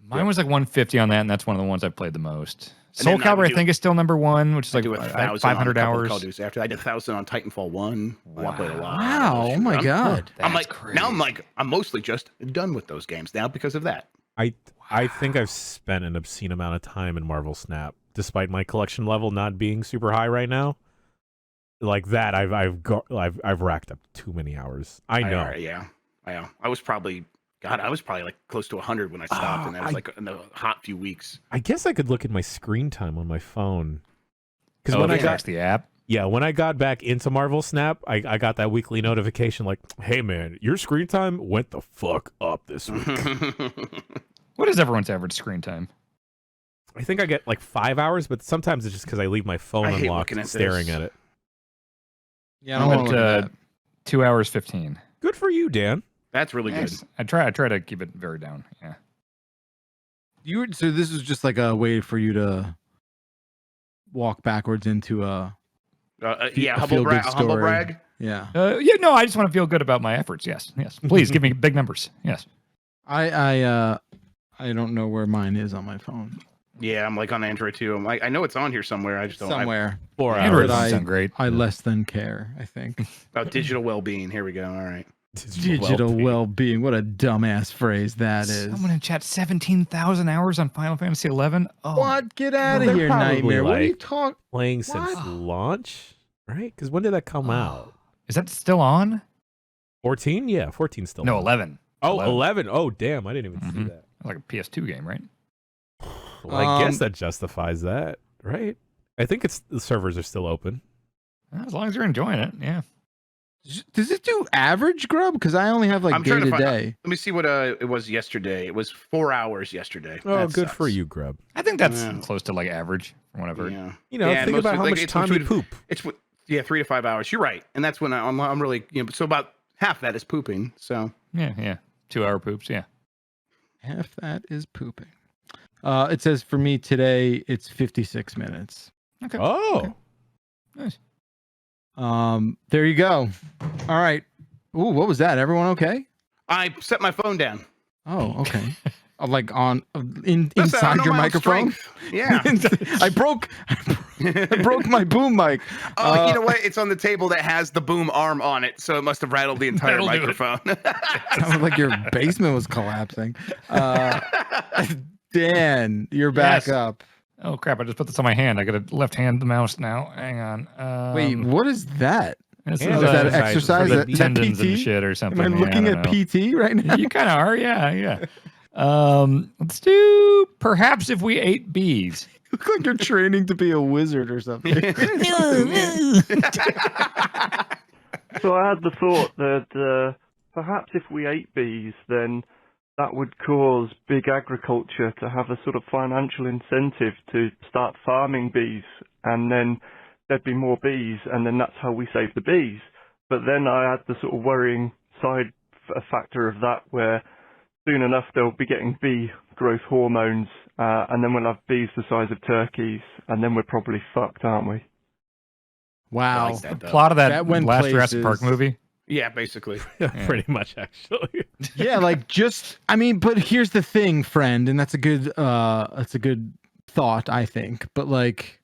Mine was like 150 on that, and that's one of the ones I've played the most. Soul Calibur, I think, is still number 1, which is like 500 hours. After I did 1,000 on Titanfall 1. Wow. I played a lot. Wow. Oh my God. I'm mostly just done with those games now because of that. I think I've spent an obscene amount of time in Marvel Snap, despite my collection level not being super high right now. Like that, I've racked up too many hours. I know. I was probably like close to 100 when I stopped, and that was like in the hot few weeks. I guess I could look at my screen time on my phone. Because when I got the app. Yeah, when I got back into Marvel Snap, I got that weekly notification like, hey man, your screen time went the fuck up this week. What is everyone's average screen time? I think I get like 5 hours, but sometimes it's just because I leave my phone I hate unlocked looking and at staring this. at it. Yeah, I don't want to look at that. 2 hours 15. Good for you, Dan. That's really good. I try to keep it very down. Yeah. So this is just like a way for you to walk backwards into a humble brag. Yeah. Yeah. No, I just want to feel good about my efforts. Yes. Please give me big numbers. Yes. I don't know where mine is on my phone. Yeah, I'm like on Android too. I'm like, I know it's on here somewhere. I just don't. Somewhere. 4 hours. Android doesn't sound great. I less than care, I think. About digital well-being. Here we go. All right. Digital well-being. What a dumbass phrase that is. Someone in chat 17,000 hours on Final Fantasy 11. Oh, What? Get out of They're here, probably Nightmare. What are you like- talking? Playing since launch, right? Because when did that come out? Is that still on? 14? Yeah, 14 still. No, on. 11. Oh, 11. Oh, damn. I didn't even see that. Like a PS2 game, right? Well, I guess that justifies that, right? I think the servers are still open. As long as you're enjoying it, yeah. Does it do average, Grub? Because I only have like I'm day trying to find- day. Let me see what it was yesterday. It was 4 hours yesterday. Oh, That good sucks. for you, Grub. I think that's Yeah. close to like average from what I've heard. Yeah. You know, Yeah, think most about of- how like, much it's time you between- poop. It's 3 to 5 hours. You're right, and that's when I'm really so about half that is pooping. So Yeah. 2 hour poops, yeah. Half that is pooping. It says for me today it's 56 minutes. Okay. Oh. Okay. Nice. There you go. All right. Ooh, what was that? Everyone okay? I set my phone down. Oh, okay. Like on Listen, I inside know your my own microphone. strength. Yeah. I broke my boom mic. Oh, you know what? It's on the table that has the boom arm on it, so it must have rattled the entire That'll do it. microphone. Sounded like your basement was collapsing. Dan, you're back Yes. up. Oh crap! I just put this on my hand. I got to left hand the mouse now. Hang on. Wait, what is that? This Yeah, Is that exercise exercise? for the Is that tendons and PT? shit or something. Am I Yeah, looking don't at know. PT right now? You kind of are, yeah. Let's do perhaps if we ate bees. You look like you're training to be a wizard or something. So I had the thought that perhaps if we ate bees, then that would cause big agriculture to have a sort of financial incentive to start farming bees, and then there'd be more bees, and then that's how we save the bees. But then I had the sort of worrying side factor of that, where soon enough they'll be getting bee growth hormones, and then we'll have bees the size of turkeys, and then we're probably fucked, aren't we? Wow. I like that, though. Plot of that, That went last Jurassic places. Park movie. Yeah, basically. Pretty much, actually. Yeah, like but here's the thing, friend, and that's a good thought, I think. But like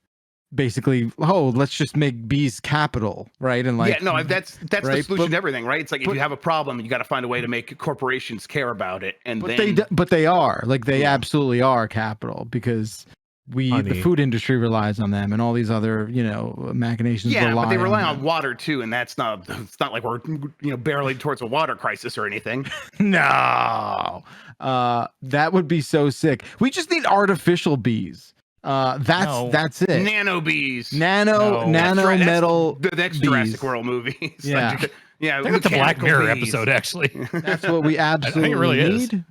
basically, let's just make bees capital, right? And like yeah, no, that's the right? solution to everything, right? It's like if you have a problem, you got to find a way to make corporations care about it, and But then they are like they absolutely are capital because the Honey. food industry relies on them and all these other machinations. yeah, but they rely them. on water too, and that's not. It's not like we're barreling towards a water crisis or anything. No, that would be so sick. We just need artificial bees. That's it. Nano bees. Nano That's metal. the next bees. Jurassic World movie. It's Yeah. yeah. I think it's a Black mechanical Mirror bees. episode, actually. That's what we absolutely it really is. need.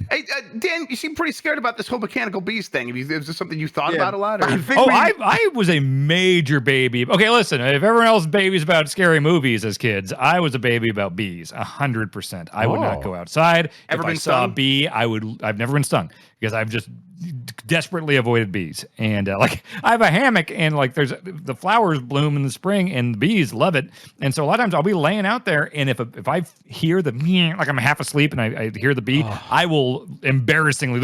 Hey, Dan, you seem pretty scared about this whole mechanical bees thing. Is this something you thought Yeah. about a lot? Or? I think I was a major baby. Okay, listen. If everyone else babies about scary movies as kids, I was a baby about bees. 100%. I would not Oh. go outside. Ever if I been saw a stung? bee, I've never been stung because I've just desperately avoided bees. And like I have a hammock, and like there's the flowers bloom in the spring, and the bees love it. And so a lot of times I'll be laying out there, and if I hear the like I'm half asleep and I hear the bee, I will embarrassingly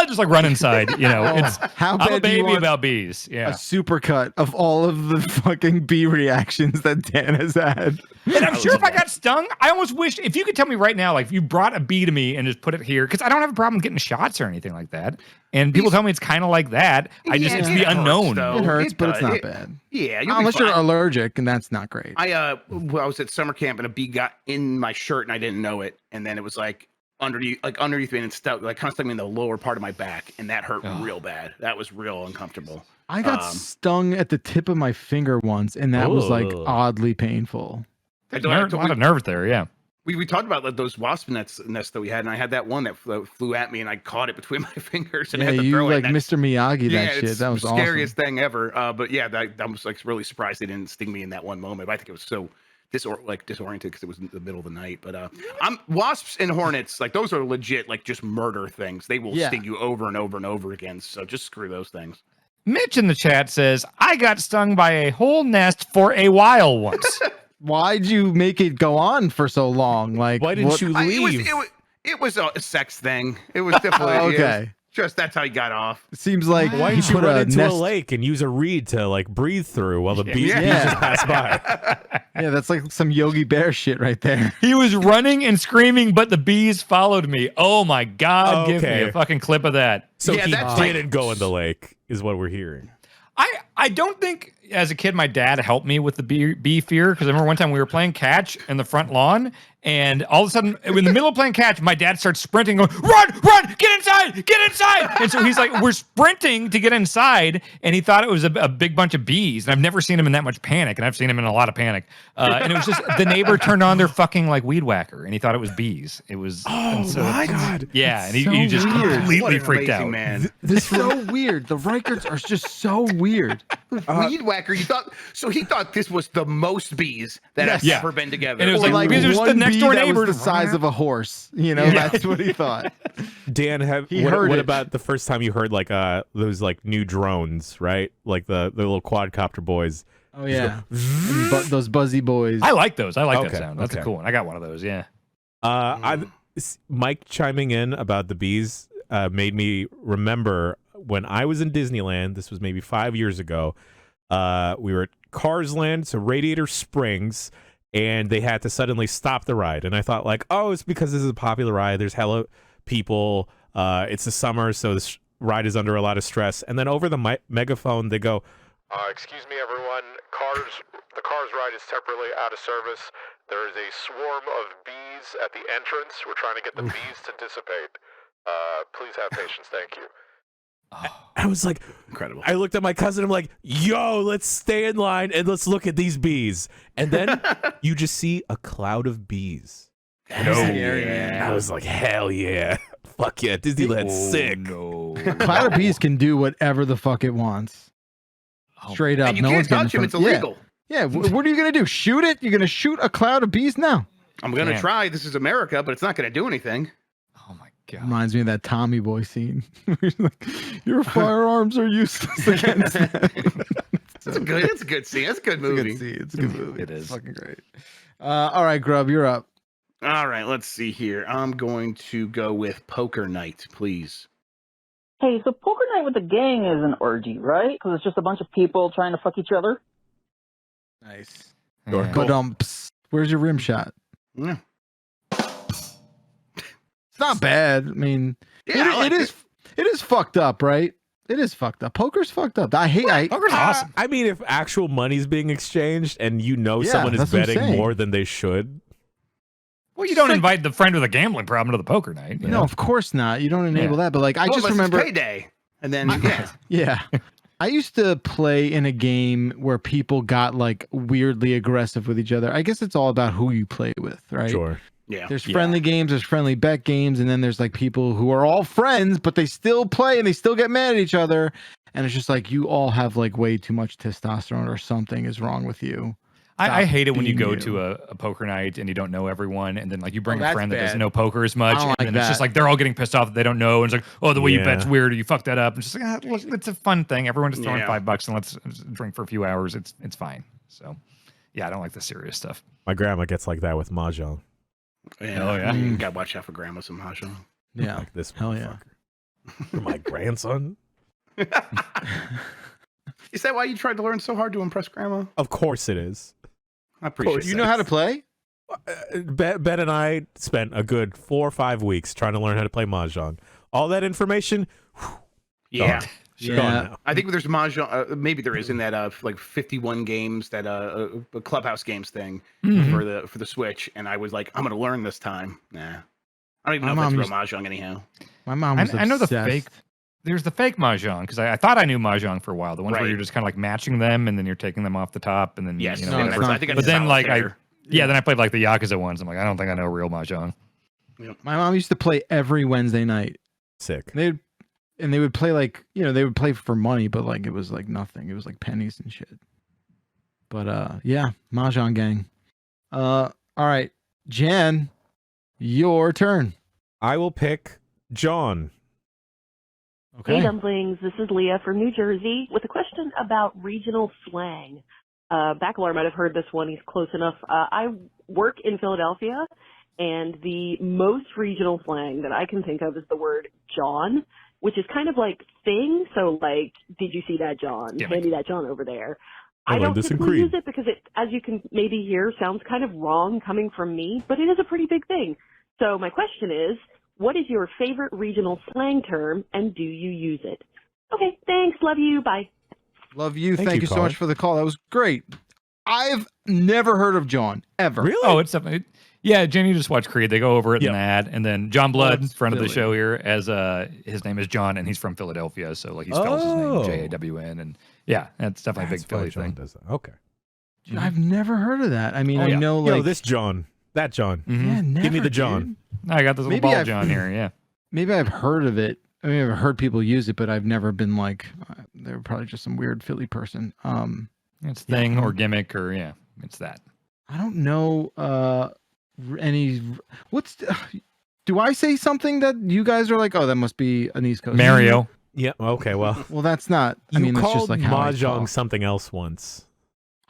just like run inside. It's How I'm a bad do you baby want about bees. Yeah. a supercut of all of the fucking bee reactions that Dan has had? And I'm sure if I got stung, I almost wish if you could tell me right now, like if you brought a bee to me and just put it here, because I don't have a problem getting shots or anything like that. And people tell me it's kind of like that. It's it the hurts, unknown. though. It hurts, but it's does. not bad. Yeah, you'll be Unless you're fine. allergic, and that's not great. I was at summer camp and a bee got in my shirt and I didn't know it, and then it was like underneath me and stuck like kind of stuck me in the lower part of my back, and that hurt real bad. That was real uncomfortable. I got stung at the tip of my finger once, and that was like Ugh. oddly painful. There's a lot of nerve there, yeah. We talked about like, those wasp nests that we had, and I had that one that flew at me, and I caught it between my fingers, and I had to you throw like it. Mr. Miyagi that shit. It's That was the awesome. scariest thing ever. But yeah, I was like really surprised they didn't sting me in that one moment. But I think it was so disoriented because it was in the middle of the night. But I'm wasps and hornets, like those are legit, like just murder things. They will sting you over and over and over again. So just screw those things. Mitch in the chat says, I got stung by a whole nest for a while once. Why'd you make it go on for so long? Like, why didn't you leave? It was a sex thing. It was definitely okay. Just that's how he got off. It seems like why didn't you run into a lake and use a reed to like breathe through while the bees just pass by? Yeah, that's like some Yogi Bear shit right there. He was running and screaming, but the bees followed me. Oh my God, give me a fucking clip of that. So he didn't go in the lake, is what we're hearing. I don't think as a kid my dad helped me with the bee fear, because I remember one time we were playing catch in the front lawn, and all of a sudden in the middle of playing catch my dad starts sprinting, going, run, get inside. And so he's like, we're sprinting to get inside, and he thought it was a big bunch of bees, and I've never seen him in that much panic, and I've seen him in a lot of panic, and it was just the neighbor turned on their fucking like weed whacker, and he thought it was bees. It was God. Yeah, and he just completely freaked out. Man. This is so weird. The Reicherts are just so weird. Weed whacker, he thought this was the most bees that have ever been together. And it was Or like, like these are just the one next bee door that neighbor. was the size of a horse. You know, that's what he thought. Dan, what about the first time you heard like those like new drones, right? Like the little quadcopter boys. Oh yeah, those buzzy boys. I like those. I like that sound. That's a cool one. I got one of those. Yeah. Mike chiming in about the bees made me remember when I was in Disneyland. This was maybe 5 years ago. We were at Cars Land, so Radiator Springs, and they had to suddenly stop the ride. And I thought, like, oh, it's because this is a popular ride. There's hella people. It's the summer, so this ride is under a lot of stress. And then over the megaphone, they go, excuse me, everyone. The Cars ride is temporarily out of service. There is a swarm of bees at the entrance. We're trying to get the bees to dissipate. Please have patience. Thank you. I was like, incredible. I looked at my cousin. I'm like, yo, let's stay in line and let's look at these bees. And then you just see a cloud of bees. I was like, hell yeah. Fuck yeah. Disneyland's sick. No. Cloud of bees can do whatever the fuck it wants. Straight up. And you no can't one's touch him. It's illegal. Yeah. What are you going to do? Shoot it? You're going to shoot a cloud of bees now? I'm going to try. This is America, but it's not going to do anything. Oh my God. Reminds me of that Tommy Boy scene. Like, your firearms are useless against them. It's a good scene. That's a good movie. It's a good movie. It is. It's fucking great. All right, Grub, you're up. All right, let's see here. I'm going to go with Poker Night, please. Hey, so Poker Night with the gang is an orgy, right? Because it's just a bunch of people trying to fuck each other. Nice. Yeah. But where's your rim shot? Yeah. It's not bad. I mean, Yeah, it is fucked up, right? It is fucked up. Poker's fucked up. Poker's awesome. I mean, if actual money's being exchanged and Yeah, someone is that's what I'm betting saying. more than they should. Well, you don't invite the friend with a gambling problem to the poker night. You No, know? of course not. You don't enable that. But like, I just remember it's payday, and then Yeah. I used to play in a game where people got like weirdly aggressive with each other. I guess it's all about who you play with, right? Sure. yeah. There's friendly games, there's friendly bet games, and then there's like people who are all friends, but they still play and they still get mad at each other. And it's just like you all have like way too much testosterone or something is wrong with you. I hate it when you being go you. to a poker night and you don't know everyone, and then like you bring a that's friend that doesn't bad. know poker as much, I don't and like then it's just that. like they're all getting pissed off that they don't know, and it's like, oh, the way you Yeah. bet's weird, or you fucked that up. And it's just like, look, it's a fun thing. Everyone just throwing Yeah. $5 and let's drink for a few hours. It's fine. So, yeah, I don't like the serious stuff. My grandma gets like that with mahjong. Yeah. Oh, yeah. You gotta watch out for grandma some mahjong. Yeah. Like this Hell yeah. motherfucker. For my grandson? Is that why you tried to learn so hard to impress grandma? Of course it is. I appreciate You know how to play? Ben and I spent a good 4 or 5 weeks trying to learn how to play mahjong. All that information, Yeah. gone Yeah. now. I think there's mahjong. Maybe there is in that like 51 games that clubhouse games thing for the Switch. And I was like, I'm gonna learn this time. Nah, I don't even My know if mom that's real mahjong anyhow. My mom was I know the obsessed. fake. There's the fake mahjong, because I thought I knew mahjong for a while. The ones where Right. you're just kind of like matching them, and then you're taking them off the top, and then Yes, you know, No, whatever. it's not. I think But then like Yeah, then I played like the Yakuza ones. I'm like, I don't think I know real Mahjong. My mom used to play every Wednesday night. Sick. They would play like, they would play for money, but like it was like nothing. It was like pennies and shit. But yeah, Mahjong gang. All right, Jan, your turn. I will pick John. Okay. Hey, Dumplings. This is Leah from New Jersey with a question about regional slang. Bacalar might have heard this one. He's close enough. I work in Philadelphia, and the most regional slang that I can think of is the word jawn, which is kind of like thing. So, like, did you see that, John? Hand me that John over there. I don't typically use it because it, as you can maybe hear, sounds kind of wrong coming from me, but it is a pretty big thing. So my question is, what is your favorite regional slang term, and do you use it? Okay, thanks. Love you. Bye. Love you. Thank you so much for the call. That was great. I've never heard of John, ever. Really? Oh, it's something. Yeah, Jenny just watched Creed. They go over it in that, and then John Blood, that's friend of the Philly. show here, as his name is John, and he's from Philadelphia, so like he spells his name Jawn, and yeah, that's definitely a big Philly thing. Does that. Okay. I've never heard of that. I mean, I know like this John, that John. Yeah, never, Give me the dude. John. I got this little ball John here. Yeah. Maybe I've heard of it. I mean, I've heard people use it, but I've never been like, they were probably just some weird Philly person. It's thing or gimmick or it's that. I don't know any. Do I say something that you guys are like, oh, that must be an East Coast Mario. Yeah. Okay. Well. Well, that's not. I You mean, that's called just like how I Mahjong talk. something else once.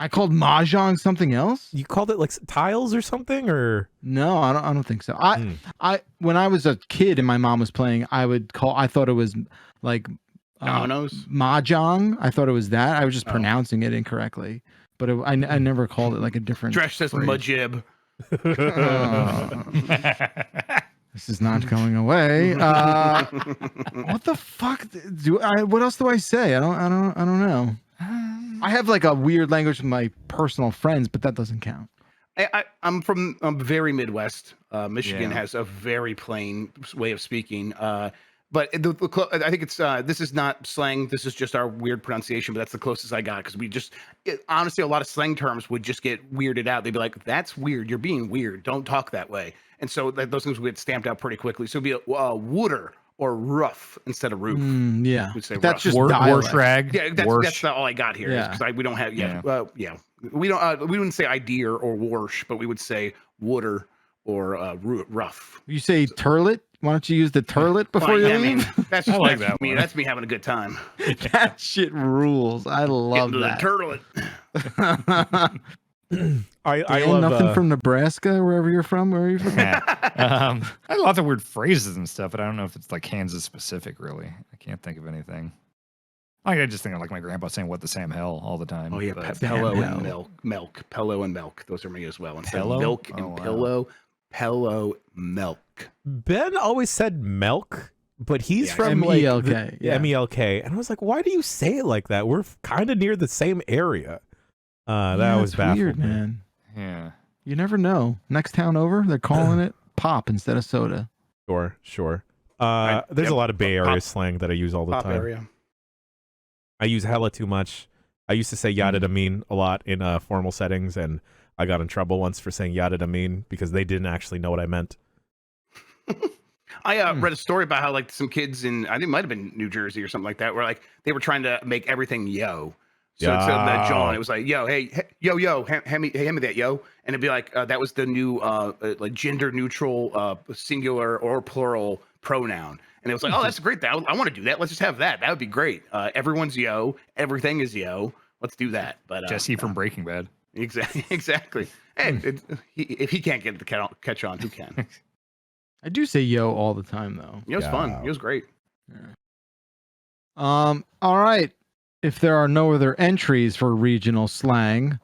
I called Mahjong something else. You called it like tiles or something, or no? I don't think so. I when I was a kid and my mom was playing, I thought it was like Mahjong. I thought it was that. I was just pronouncing it incorrectly, but I never called it like a different. Dresh says phrase. mujib. This is not going away. What the fuck what else do I say? I don't know. I have like a weird language with my personal friends, but that doesn't count. I'm from very Midwest. Michigan has a very plain way of speaking. But I think it's this is not slang. This is just our weird pronunciation. But that's the closest I got because we just honestly a lot of slang terms would just get weirded out. They'd be like, "That's weird. You're being weird. Don't talk that way." And so those things would get stamped out pretty quickly. So it'd be wooder or rough instead of roof. Yeah, we'd say that's rough. just dialect. Rag. Yeah, that's all I got here. Yeah. Because we don't have we don't we wouldn't say idea or warsh, but we would say wooder or rough. You say turlet? Why don't you use the turlet before you leave? That's just, that's me having a good time. That shit rules. I love that. Turlet. I Dan, love nothing from Nebraska, wherever you're from. Where are you from? I have lots of weird phrases and stuff, but I don't know if it's like Kansas specific. Really, I can't think of anything. I just think of like my grandpa saying "What the Sam hell" all the time. Oh yeah, pillow and milk, pillow and milk. Those are me as well. Instead of Pillow? milk and pillow, milk. Ben always said milk, but he's from M-E-L-K, like M-E-L-K, and I was like, why do you say it like that? We're kind of near the same area. That was baffled weird, me. man. Yeah, you never know. Next town over, they're calling it pop instead of soda. Sure. There's a lot of Bay Area slang that I use all the time. Area. I use hella too much. I used to say yada da mean a lot in formal settings, and I got in trouble once for saying yada da mean because they didn't actually know what I meant. I read a story about how like some kids in I think it might have been New Jersey or something like that, where like they were trying to make everything yo. So instead of that John, it was like yo, hey, yo, hand me that yo, and it'd be like that was the new like gender neutral singular or plural pronoun, and it was like, oh, that's great. I want to do that. Let's just have that. That would be great. Everyone's yo, everything is yo. Let's do that. But Jesse from Breaking Bad. Exactly. And if he can't get the catch on, who can? I do say yo all the time though. Yo's fun. Yo's great. Yeah. All right. If there are no other entries for regional slang,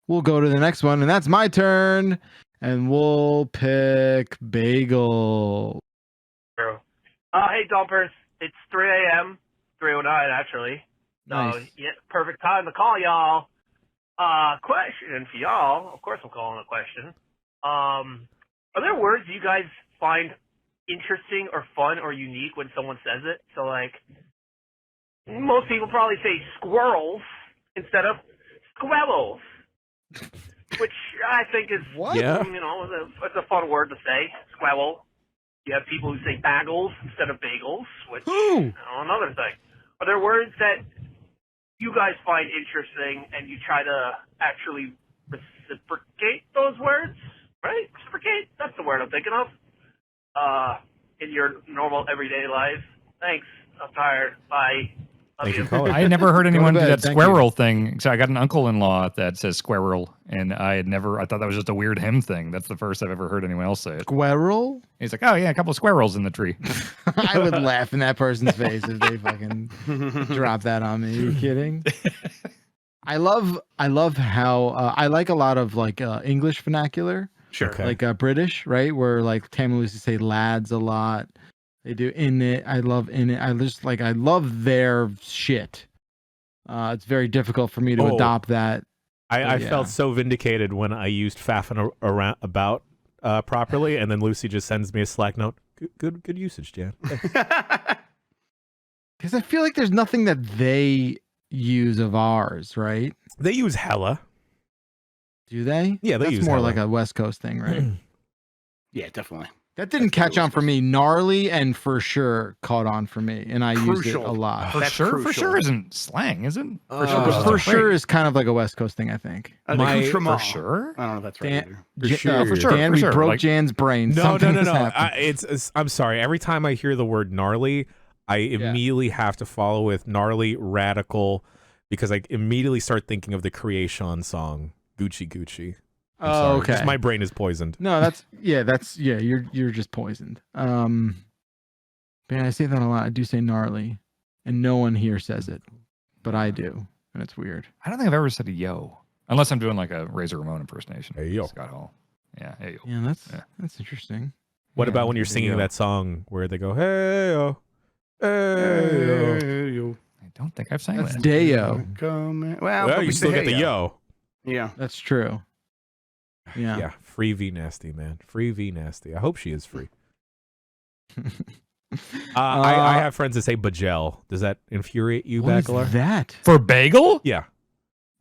we'll go to the next one, and that's my turn. And we'll pick bagel. Hey, Dumpers. It's 3 a.m. 3:09 actually. Nice. Yeah, perfect time to call y'all. Question for y'all. Of course, I'm calling a question. Are there words you guys find interesting or fun or unique when someone says it? So, like, most people probably say squirrels instead of squirrels. which I think is, Yeah. you know, it's a fun word to say, squabble. You have people who say bagels instead of bagels, which is another thing. Are there words that you guys find interesting and you try to actually reciprocate those words? Right? Reciprocate? That's the word I'm thinking of. In your normal everyday life. Thanks. I'm tired. Bye. Thank you, caller. I had never heard anyone do bed. that Thank squirrel thing. So I got an uncle-in-law that says squirrel, and I thought that was just a weird him thing. That's the first I've ever heard anyone else say it. Squirrel? He's like, oh yeah, a couple of squirrels in the tree. I would laugh in that person's face if they fucking drop that on me. Are you kidding? I love how I like a lot of like English vernacular. Sure. Okay. Like British, right? Where like Tamil used to say lads a lot. They do in it. I love in it. I love their shit. It's very difficult for me to adopt that. I felt so vindicated when I used faffing around about properly, and then Lucy just sends me a Slack note. Good usage, Jan. Because I feel like there's nothing that they use of ours, right? They use hella. Do they? Yeah, they That's use more hella. like a West Coast thing, right? Yeah, definitely. That didn't catch on for me. Gnarly and for sure caught on for me, and I used it a lot. For sure isn't slang, is it? For sure is kind of like a West Coast thing, I think. For sure? I don't know if that's right either. For sure. Dan, we broke Like, Jan's brain. No. Something has happened. It's I'm sorry. Every time I hear the word gnarly, I immediately have to follow with gnarly radical because I immediately start thinking of the Creation song Gucci Gucci. I'm sorry. Okay. Just my brain is poisoned. No, you're just poisoned. Man, I say that a lot. I do say gnarly, and no one here says it, but I do, and it's weird. I don't think I've ever said a yo, unless I'm doing like a Razor Ramon impersonation. Hey yo, Scott Hall. Yeah, hey yo. Yeah, that's interesting. What Yeah, about when you're hey, singing yo. that song where they go, hey yo, hey yo? I don't think I've sang That's that. Dayo. Well, Well, but you we still say get the hey, yo. Yeah. That's true. Yeah. Yeah, free V Nasty, man. Free V Nasty. I hope she is free. I have friends that say Bajel. Does that infuriate you, What is Bacalar? that? For bagel? Yeah.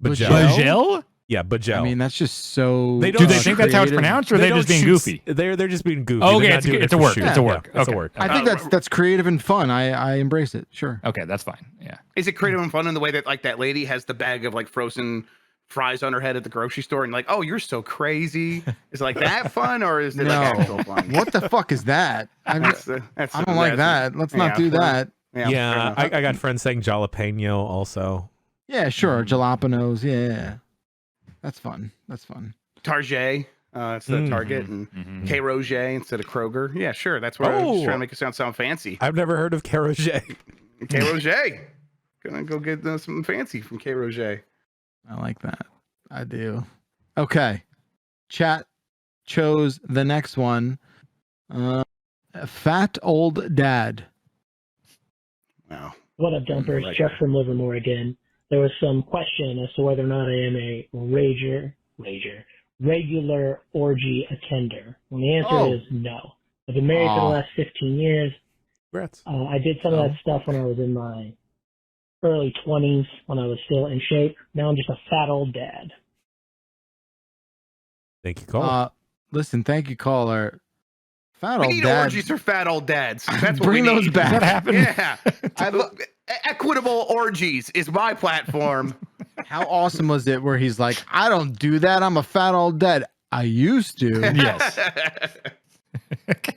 Bajel? Bajel? Yeah, Bajel. I mean, that's just so. They Do don't they think that's how it's creative. pronounced, or are They they don't just being shoot- goofy? They're just being goofy. Oh, They're okay, not doing it it's a for work. shoot. It's a work. Yeah, it's a Okay. work. I think that's creative and fun. I embrace it. Sure. Okay, that's fine. Yeah. Is it creative and fun in the way that like that lady has the bag of like frozen fries on her head at the grocery store and like, oh, you're so crazy? Is it like that fun or is it like actual fun? What the fuck is that? I don't like that. Let's not do that. Yeah, I got friends saying jalapeno also. Yeah, sure. Jalapenos. Yeah. That's fun. That's fun. Target. Instead of Target and K Roger instead of Kroger. Yeah, sure. That's where I was trying to make it sound fancy. I've never heard of K Roger. K Roger. Gonna go get something fancy from K Roger. I like that. I do. Okay. Chat chose the next one. Fat old dad. Wow. What up, Dumpers? Right. Jeff from Livermore again. There was some question as to whether or not I am a regular orgy attender. And the answer is no. I've been married for the last 15 years. Congrats. I did some of that stuff when I was in my early 20s, when I was still in shape. Now I'm just a fat old dad. Thank you, caller. Listen, thank you, caller. Fat We old need dad. orgies for fat old dads. That's what Bring we those need. back. Does that happen? Yeah. Equitable orgies is my platform. How awesome was it where he's like, I don't do that. I'm a fat old dad. I used to. Yes.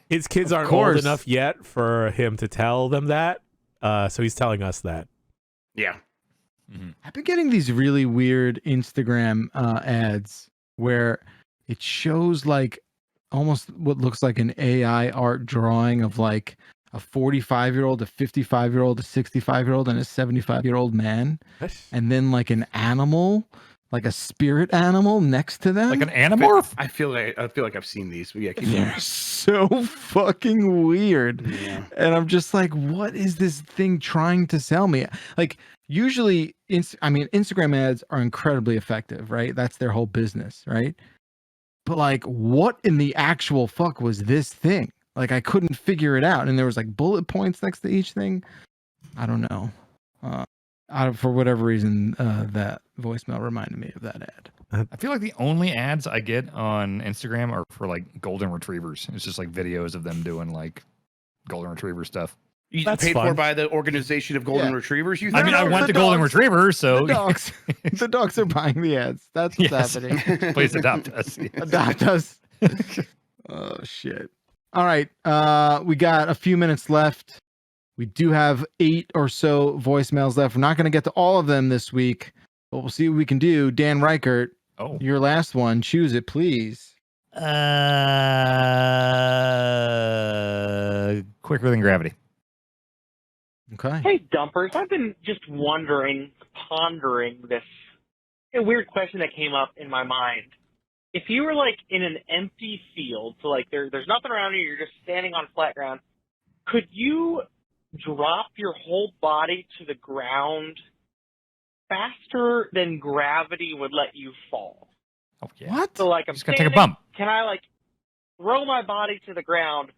His kids aren't old enough yet for him to tell them that. So he's telling us that. Yeah. I've been getting these really weird Instagram ads where it shows like almost what looks like an AI art drawing of like a 45-year-old, a 55-year-old, a 65-year-old, and a 75-year-old man. And then like an animal, like a spirit animal next to them. Like an animorph? I feel like I've seen these. But yeah, keep They're going. so fucking weird. Yeah. And I'm just like, what is this thing trying to sell me? Like, usually, Instagram ads are incredibly effective, right? That's their whole business, right? But like, what in the actual fuck was this thing? Like, I couldn't figure it out. And there was like bullet points next to each thing. I don't know. For whatever reason, that voicemail reminded me of that ad. I feel like the only ads I get on Instagram are for like golden retrievers. It's just like videos of them doing like golden retriever stuff. You paid for by the organization of golden retrievers. You I mean, I want the golden retriever, so the dogs, the dogs are buying the ads. That's what's happening. Please adopt us. Yes. Adopt us. Oh shit! All right, we got a few minutes left. We do have 8 or so voicemails left. We're not going to get to all of them this week, but we'll see what we can do. Dan Reichert, your last one. Choose it, please. Quicker than gravity. Okay. Hey, dumpers. I've been just pondering this weird question that came up in my mind. If you were like in an empty field, so like there's nothing around you, you're just standing on flat ground, could you drop your whole body to the ground faster than gravity would let you fall? Oh yeah. What? So like I'm just gonna standing, take a bump. can I like throw my body to the ground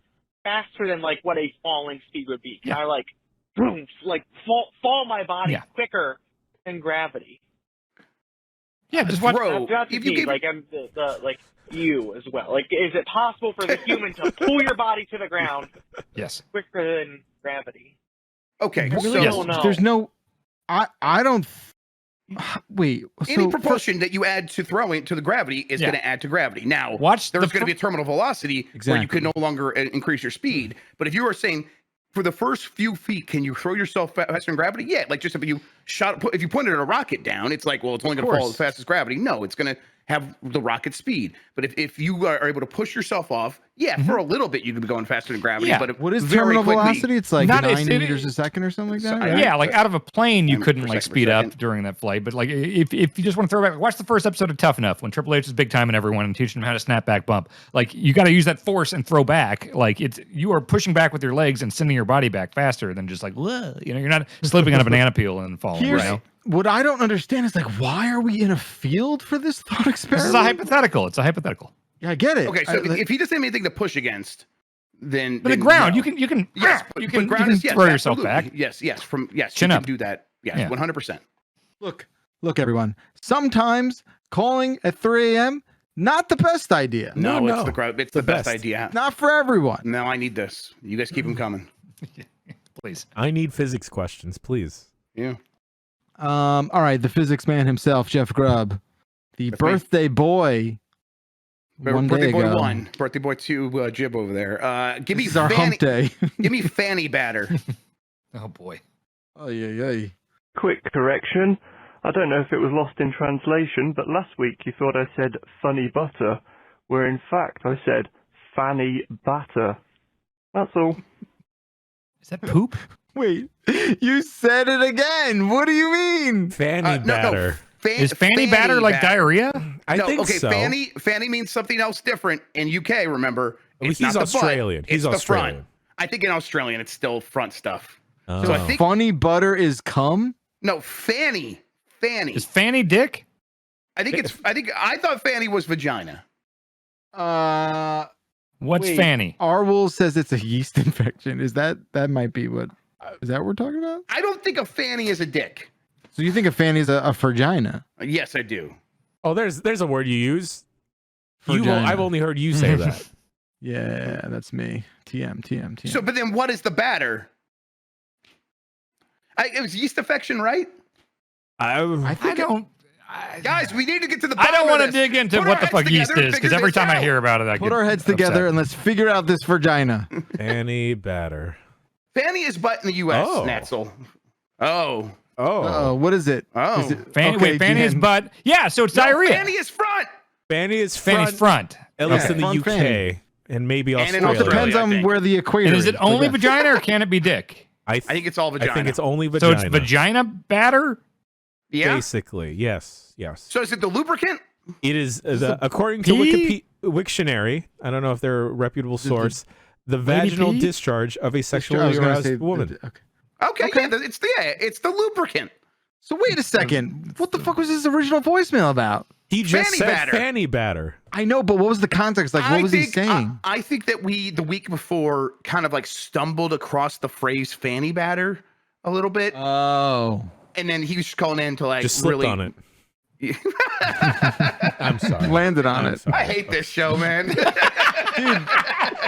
faster than like what a falling speed would be? Can I like boom, like fall my body quicker than gravity? Yeah, just watch. Not just me, like I'm the like you as well. Like, is it possible for the human to pull your body to the ground? Yes. Quicker than gravity. Okay, I really don't know. There's no. I don't. Wait. Any So propulsion that you add to throwing to the gravity is going to add to gravity. Now, watch. There's going to be a terminal velocity where you can no longer increase your speed. But if you are saying for the first few feet, can you throw yourself faster than gravity? Yeah, like just if you if you pointed a rocket down, it's like, well, it's only going to fall as fast as gravity. No, it's going to have the rocket speed. But if you are able to push yourself off, for a little bit you could be going faster than gravity. Yeah. But what is very terminal quickly, velocity? It's like 9 meters a second or something like that. Right? Yeah, like out of a plane, you couldn't per like second, speed up during that flight. But like if you just want to throw back, watch the first episode of Tough Enough when Triple H is big time and everyone and teaching them how to snap back bump. Like you got to use that force and throw back. Like you are pushing back with your legs and sending your body back faster than just like whoa. You know, you're not slipping on a banana peel and falling. Here's, you know? What I don't understand is like, why are we in a field for this thought experiment? This is a hypothetical. It's a hypothetical. Yeah, I get it. Okay, so if he doesn't have anything to push against, then But the ground, no. you can yes, you can ground is, yes, throw yourself absolutely. back. Yes, Chin you up. can do that. Yes, Yeah. 100%. Look, everyone. Sometimes calling at 3 a.m. not the best idea. No, it's the best idea. Not for everyone. No, I need this. You guys keep them coming. Please. I need physics questions, please. Yeah. All right, the physics man himself, Jeff Grubb, the birthday boy. Birthday boy 1, birthday boy 2, Jib over there. Give me This is our hump day. Give me fanny batter. Oh boy. Oh yeah. Quick correction. I don't know if it was lost in translation, but last week you thought I said funny butter, where in fact I said fanny batter. That's all. Is that poop? Wait, you said it again. What do you mean? Fanny batter. Is fanny batter like diarrhea? I think so. Fanny means something else different in UK. Remember, He's not the butt, Australian. He's it's Australian. the front. I think in Australian it's still front stuff. Oh. So I think funny butter is cum. No, fanny. Is fanny dick? I thought fanny was vagina. What's fanny? Arwol says it's a yeast infection. Is that might be what? Is that what we're talking about? I don't think a fanny is a dick. So you think a fanny is a vagina? Yes, I do. Oh, there's a word you use. Vagina. I've only heard you say that. Yeah, that's me. TM. So, but then what is the batter? It was yeast infection, right? I think guys, we need to get to the I bottom don't want of to this. dig into Put what our the heads fuck yeast together and is because figure every this time I out. hear about it, I put get our heads upset. together and let's figure out this vagina. Fanny batter. Fanny is butt in the U.S. Oh. Natzel. Oh, what is it? Oh. Is it Wait, fanny is butt. Yeah, so it's diarrhea. Fanny is front. Fanny is front. Fanny's front. At least in the Front UK fanny. and maybe And in Australia. It depends I on think. where the equator And is it but only yeah. vagina or can it be dick? I think it's all vagina. I think it's only So vagina. it's vagina batter? Yeah. Basically, yes. So is it the lubricant? It is according to Wiktionary. I don't know if they're a reputable source. The Lady vaginal pee? discharge of a I sexually was gonna aroused say woman. Okay. Yeah, it's the lubricant. So wait a second. What the fuck was his original voicemail about? He just Fanny said batter. fanny batter. I know, but what was the context? Like, what was he saying? I think that we the week before kind of like stumbled across the phrase fanny batter a little bit, Oh. and then he was calling in to like Just slipped really on it. I'm sorry. Landed on I'm it. sorry. I hate this show, man.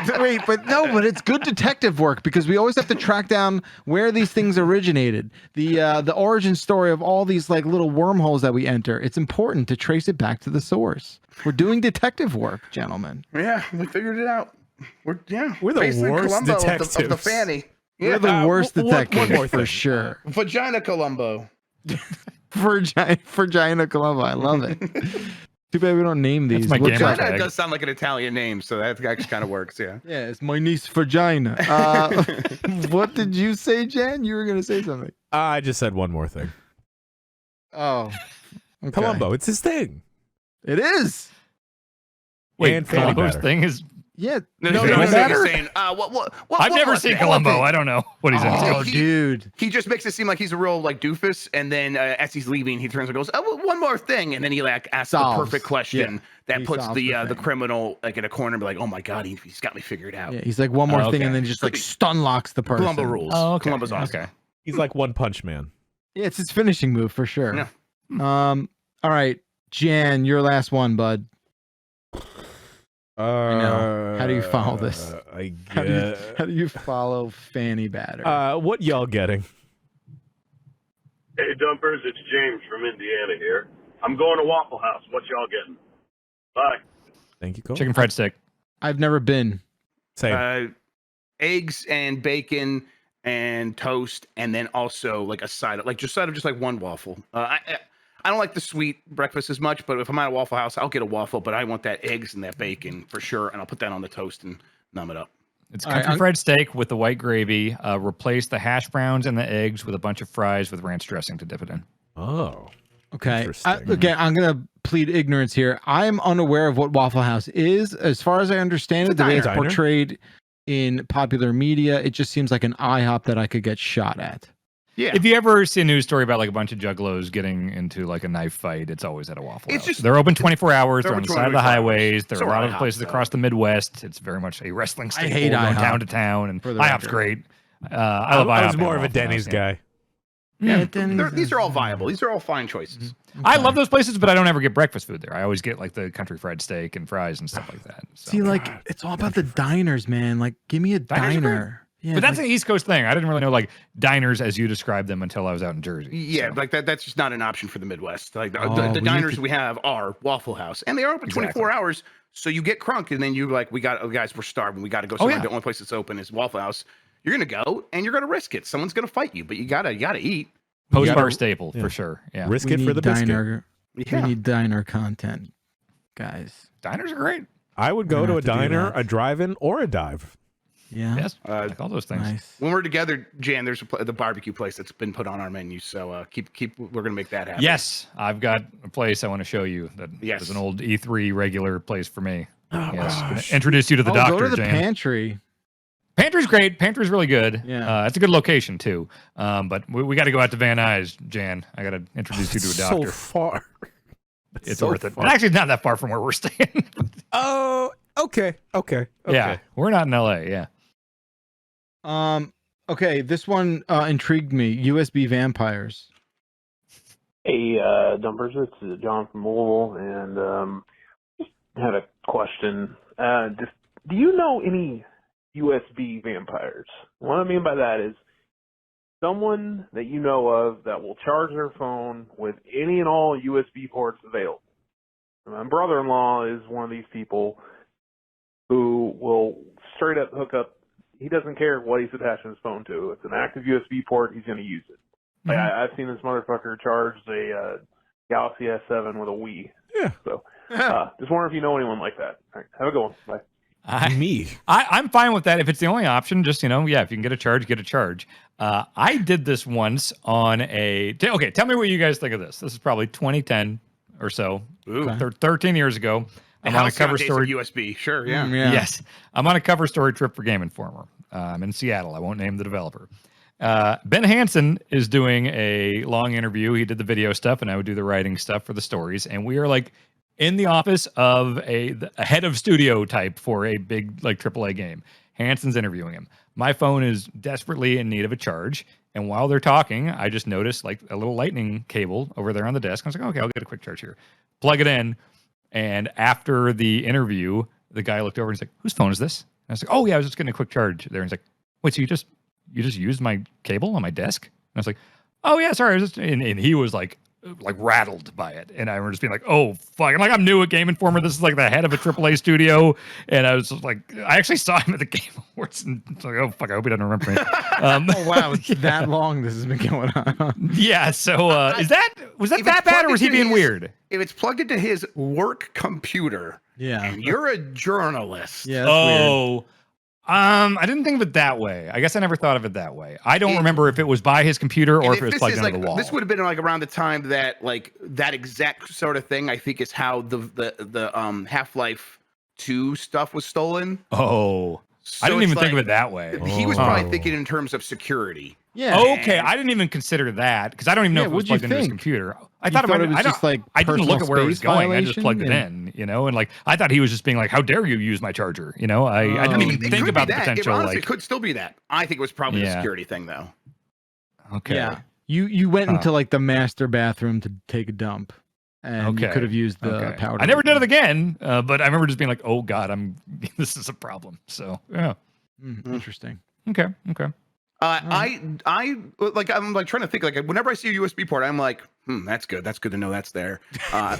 Dude, wait, but it's good detective work because we always have to track down where these things originated. The origin story of all these like little wormholes that we enter. It's important to trace it back to the source. We're doing detective work, gentlemen. Yeah, we figured it out. We're the basically worst Columbo of detectives. the fanny. We're Yeah, the worst detectives one more for thing. sure. Vagina Columbo. Vagina Columbo. I love it. Too bad we don't name these. my What's gamer up? Vagina tag. does sound like an Italian name, so that actually kind of works. Yeah. Yeah, it's my niece Vagina. What did you say, Jan? You were gonna say something. I just said one more thing. Oh, okay. Columbo, it's his thing. It is. Wait, And fanny Columbo's batter. thing is. Yeah. No, Fanny batter? he's saying, what, I've never seen Columbo. I don't know what he's into. Oh, dude. He just makes it seem like he's a real like doofus, and then as he's leaving, he turns and goes, "Oh, well, one more thing," and then he like asks Solves. the perfect question Yeah. that He puts solves the the the thing. criminal like in a corner, and be like, "Oh my god, he's got me figured out." Yeah, he's like one more Oh, thing, okay. and then he just like stun locks the person. Columbo rules. Oh, okay. Columbo's awesome. Okay. He's like One Punch Man. Yeah, it's his finishing move for sure. Yeah. All right, Jan, your last one, bud. know. How do you follow this? I How do you follow fanny batter? What y'all getting? Hey, Dumpers, it's James from Indiana here. I'm going to Waffle House. What y'all getting? Bye. Thank you, Cole. Chicken fried steak. I've never been. Same. Eggs and bacon and toast, and then also like a side, like just one waffle. I don't like the sweet breakfast as much, but if I'm at a Waffle House, I'll get a waffle. But I want that eggs and that bacon for sure, and I'll put that on the toast and numb it up. It's All right, country fried steak with the white gravy. Replace the hash browns and the eggs with a bunch of fries with ranch dressing to dip it in. Oh, okay. interesting. Again, I'm gonna plead ignorance here. I'm unaware of what Waffle House is. As far as I understand it, the way it's diner. portrayed in popular media, it just seems like an IHOP that I could get shot at. Yeah. If you ever see a news story about like a bunch of juggalos getting into like a knife fight, it's always at a Waffle House. They're open 24 hours. They're on the side of the highways. There are a lot of places across the Midwest. It's very much a wrestling staple. hate going IHOP, town to town, and for the IHOP's record. great. I love IHOP. I was more and of a Waffle Denny's House, yeah. guy. Yeah, these are all viable. These are all fine choices. I love those places, but I don't ever get breakfast food there. I always get like the country fried steak and fries and stuff like that. So. See, like it's all about the diners, man. Like, give me a Diners are diner. Yeah, but that's like, an East Coast thing. I didn't really know like diners as you described them until I was out in Jersey. Yeah, like that's just not an option for the Midwest. Like Oh, the we need diners to- we have are Waffle House, and they are open 24 hours. So you get crunk, and then you like, guys, we're starving. We got to go somewhere. yeah. The only place that's open is Waffle House. You're gonna go, and you're gonna risk it. Someone's gonna fight you, but you gotta eat. Post bar gotta- staple yeah. for sure. Yeah. Risk we it for need the biscuit. diner. Yeah. We need diner content, guys. Diners are great. I would go We're to gonna a have to do diner, that. a drive-in, or a dive. Yeah. Yes. Like all those things. Nice. When we're together, Jan, there's the barbecue place that's been put on our menu. So keep. We're gonna make that happen. Yes, I've got a place I want to show you that Yes. is an old E3 regular place for me. Oh, Yes, gosh. gonna introduce you to the doctor, Go to the Jane. pantry. Pantry's great. Pantry's really good. Yeah. It's a good location too. But we got to go out to Van Nuys, Jan. I got to introduce you to a So doctor. far. It's so worth it. far. And actually, it's not that far from where we're staying. Oh, okay. Yeah, we're not in LA. Yeah. Okay, this one intrigued me. USB vampires. Hey, Dumpers, it's John from Louisville, and just had a question. Do you know any USB vampires? What I mean by that is someone that you know of that will charge their phone with any and all USB ports available. My brother-in-law is one of these people who will straight up hook up. He doesn't care what he's attaching his phone to. It's an active USB port. He's going to use it. Like I've seen this motherfucker charge a Galaxy S7 with a Wii. Yeah. So just wondering if you know anyone like that. All right, have a good one. Bye. I'm fine with that if it's the only option. Just if you can get a charge, get a charge. I did this once on okay. Tell me what you guys think of this. This is probably 2010 or so. Ooh. 13 years ago. I'm on a cover story. USB. Sure. Yeah. Yes, I'm on a cover story trip for Game Informer. I'm in Seattle. I won't name the developer. Ben Hansen is doing a long interview. He did the video stuff, and I would do the writing stuff for the stories. And we are like in the office of a head of studio type for a big like AAA game. Hansen's interviewing him. My phone is desperately in need of a charge, And while they're talking, I just noticed like a little lightning cable over there on the desk. I was like, okay, I'll get a quick charge here. Plug it in. And after the interview, the guy looked over and he's like, whose phone is this? And I was like, oh yeah, I was just getting a quick charge there. And he's like, wait, so you just used my cable on my desk? And I was like, oh yeah, sorry. I was just, and he was like rattled by it. And I remember just being like, oh fuck. And like, I'm new at Game Informer. This is like the head of a AAA studio. And I was just like, I actually saw him at the Game Awards. And it's like, oh fuck, I hope he doesn't remember me. Oh wow, it's that long this has been going on. Yeah. So was that bad or was he being weird? If it's plugged into his work computer, and you're a journalist. Yeah. Weird. I didn't think of it that way. I guess I never thought of it that way. I don't remember if it was by his computer or if it was plugged into the wall. This would have been like around the time that like that exact sort of thing. I think is how the Half-Life 2 stuff was stolen. Oh, so I didn't even think of it that way. He was probably thinking in terms of security. Yeah. Okay, I didn't even consider that because I don't even know if it was plugged into his computer. I thought it was just like I didn't look at where it was going. I just plugged it violation? in, and like I thought he was just being like, "How dare you use my charger?" I didn't even think about the potential. It could still be that. I think it was probably a security thing, though. Okay. Yeah. You went into like the master bathroom to take a dump, and you could have used the powder. I never did it again, but I remember just being like, "Oh God, this is a problem." So yeah. Interesting. Okay. I like I'm like trying to think like whenever I see a USB port, I'm like, that's good. That's good to know that's there. I'm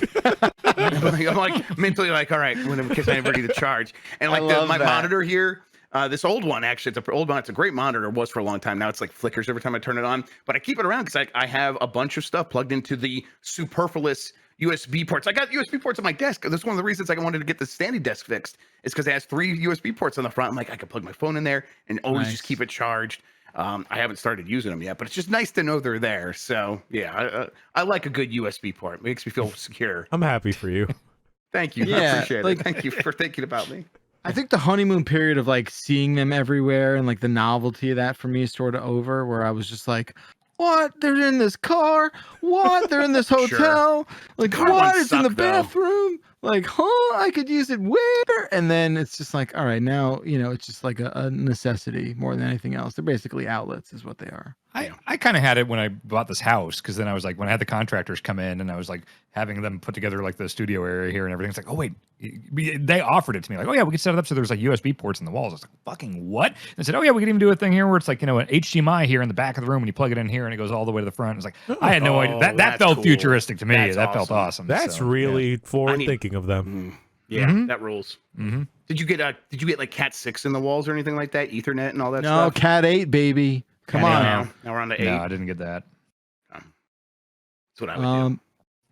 like mentally like, all right, in case I ever need a charge. And like my monitor here, this old one actually, it's an old one. It's a great monitor. It was for a long time. Now it's like flickers every time I turn it on. But I keep it around because I have a bunch of stuff plugged into the superfluous USB ports. I got USB ports on my desk. That's one of the reasons I wanted to get the standing desk fixed. Is because it has 3 USB ports on the front. I'm like, I can plug my phone in there and always just keep it charged. I haven't started using them yet, but it's just nice to know they're there. So yeah, I like a good USB port. It makes me feel secure. I'm happy for you. Thank you. I appreciate it. Thank you for thinking about me. I think the honeymoon period of like seeing them everywhere and like the novelty of that for me is sort of over, where I was just like, what? They're in this car? What? They're in this hotel? Like, what? It's in the bathroom? Like, I could use it where? And then it's just like, all right, now, it's just like a necessity more than anything else. They're basically outlets is what they are. I kind of had it when I bought this house, because then I was like, when I had the contractors come in and I was like having them put together like the studio area here and everything. It's like, oh wait, they offered it to me like, oh yeah, we could set it up so there's like USB ports in the walls. I was like, fucking what? And they said, oh yeah, we could even do a thing here where it's like, an HDMI here in the back of the room and you plug it in here and it goes all the way to the front. It's like, I had no idea. That felt futuristic to me. That felt awesome. That's really forward thinking of them. Yeah, that rules. Did you get like Cat 6 in the walls or anything like that? Ethernet and all that stuff? No, Cat 8, baby. Come on. Now we're on to 8. No, I didn't get that. That's what I would do.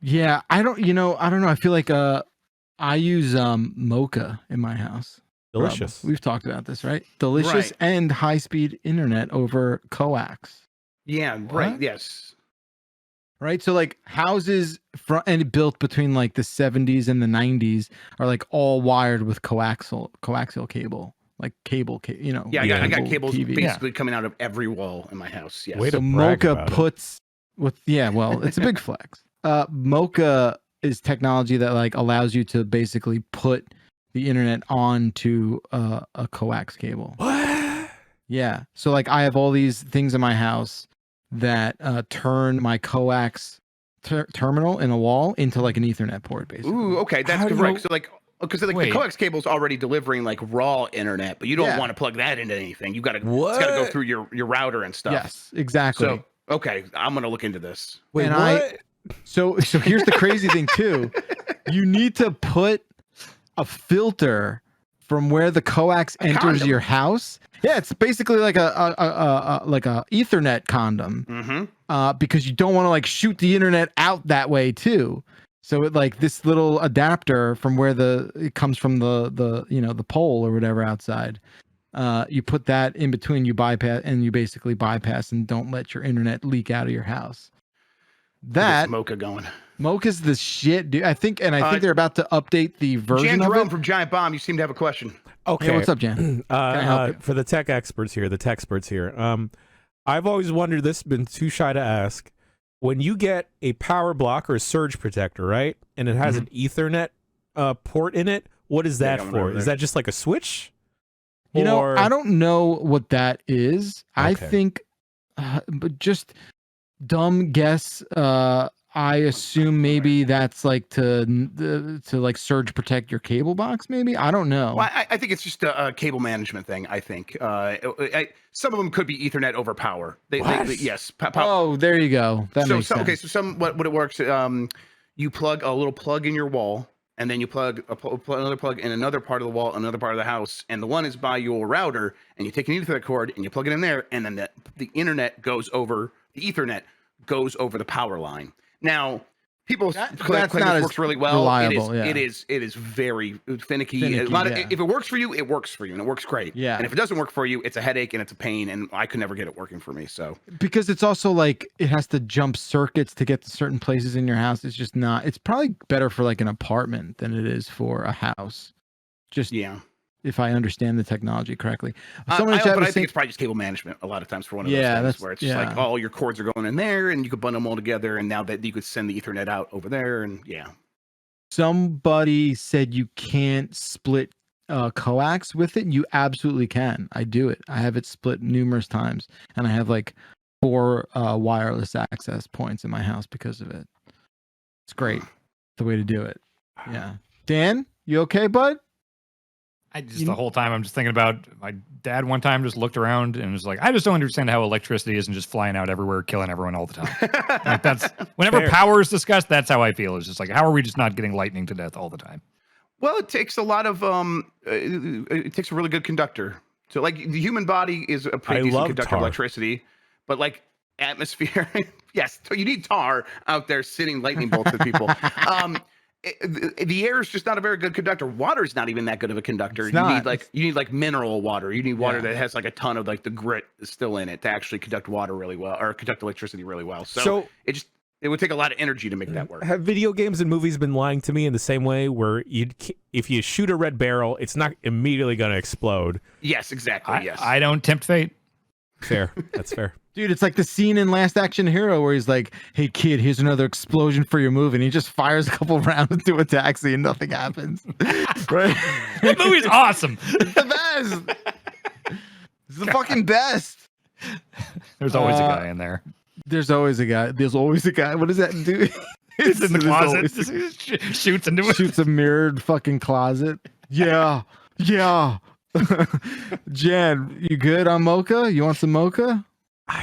Yeah, I don't know. I feel like I use Mocha in my house. Delicious. We've talked about this, right? Delicious and high-speed internet over coax. Yeah, right. Yes. Right, so like houses and built between like the 70s and the 90s are like all wired with coaxial cable, like cable. Yeah, I got cables basically coming out of every wall in my house. Yes. So Mocha puts it's a big flex. Mocha is technology that like allows you to basically put the internet onto a coax cable. What? Yeah, so like I have all these things in my house that turn my coax terminal in a wall into like an Ethernet port, basically. Ooh, okay, that's correct. So like, because like the coax cable's already delivering like raw internet, but you don't want to plug that into anything. You got to it's got to go through your router and stuff. Yes, exactly. So okay, I'm gonna look into this. Wait, so here's the crazy thing too. You need to put a filter from where the coax enters your house. Yeah, it's basically like a Ethernet condom. Because you don't want to like shoot the internet out that way too. So it like this little adapter from where it comes from the pole or whatever outside. You put that in between, you bypass, and you basically bypass and don't let your internet leak out of your house. That Mocha going. Mocha's the shit, dude. I think they're about to update the version Jan of Jerome it. from Giant Bomb. You seem to have a question. Okay, hey, what's up, Jan? For the tech experts here, I've always wondered. This has been too shy to ask. When you get a power block or a surge protector, right, and it has an Ethernet port in it, what is that for? Is that just like a switch? I don't know what that is. Okay. I think but just dumb guess. I assume maybe that's like to like surge protect your cable box. Maybe I don't know. Well, I think it's just a cable management thing. I think some of them could be Ethernet over power. Yes. Oh, there you go. That makes sense. Okay, so what it works. You plug a little plug in your wall, and then you plug another plug in another part of the wall, another part of the house, and the one is by your router, and you take an Ethernet cord and you plug it in there, and then the internet goes over the Ethernet goes over the power line. Now, people claim this works really well. Reliable, it is very finicky. If it works for you, it works for you, and it works great. Yeah. And if it doesn't work for you, it's a headache and it's a pain, and I could never get it working for me. So because it's also like it has to jump circuits to get to certain places in your house. It's just not. It's probably better for like an apartment than it is for a house. Just if I understand the technology correctly. I think it's probably just cable management a lot of times for one of those things where it's just like all your cords are going in there and you could bundle them all together, and now that you could send the Ethernet out over there, and Somebody said you can't split coax with it. You absolutely can. I do it. I have it split numerous times, and I have like 4 wireless access points in my house because of it. It's great. The way to do it. Yeah. Dan, you okay, bud? The whole time I'm just thinking about my dad. One time just looked around and was like, I just don't understand how electricity isn't just flying out everywhere, killing everyone all the time. Like that's whenever power is discussed, that's how I feel. It's just like, how are we just not getting lightning to death all the time? Well, it takes a lot of it takes a really good conductor. So like the human body is a pretty decent conductor of electricity, but like atmosphere, yes, you need tar out there sitting lightning bolts at people. The air is just not a very good conductor. Water is not even that good of a conductor. You need like mineral water. You need water that has like a ton of like the grit still in it to actually conduct water really well, or conduct electricity really well. So it would take a lot of energy to make that work. Have video games and movies been lying to me in the same way where if you shoot a red barrel, it's not immediately going to explode? Yes, exactly. Yes. I don't tempt fate. Fair. That's fair. Dude, it's like the scene in Last Action Hero where he's like, hey, kid, here's another explosion for your move. And he just fires a couple rounds into a taxi and nothing happens. Right? That movie's awesome. It's the best. It's the fucking best. There's always a guy in there. There's always a guy. There's always a guy. What does that do? It's in the closet. Shoots into it. Shoots a mirrored fucking closet. Yeah. Yeah. Jan, you good on mocha? You want some mocha?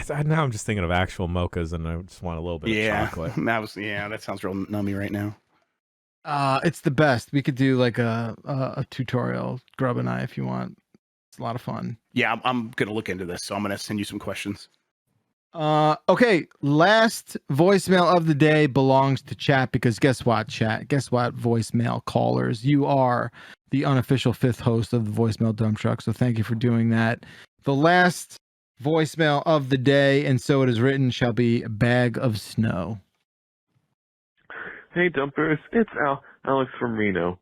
Now I'm just thinking of actual mochas, and I just want a little bit of chocolate. That sounds real nummy right now. It's the best. We could do like a tutorial, Grub and I, if you want. It's a lot of fun. Yeah, I'm gonna look into this, so I'm gonna send you some questions. Okay, last voicemail of the day belongs to chat, because guess what, chat? Guess what, voicemail callers? You are the unofficial 5th host of the Voicemail Dump Truck, so thank you for doing that. The last voicemail of the day, and so it is written, shall be a bag of snow. Hey dumpers, it's Alex from Reno.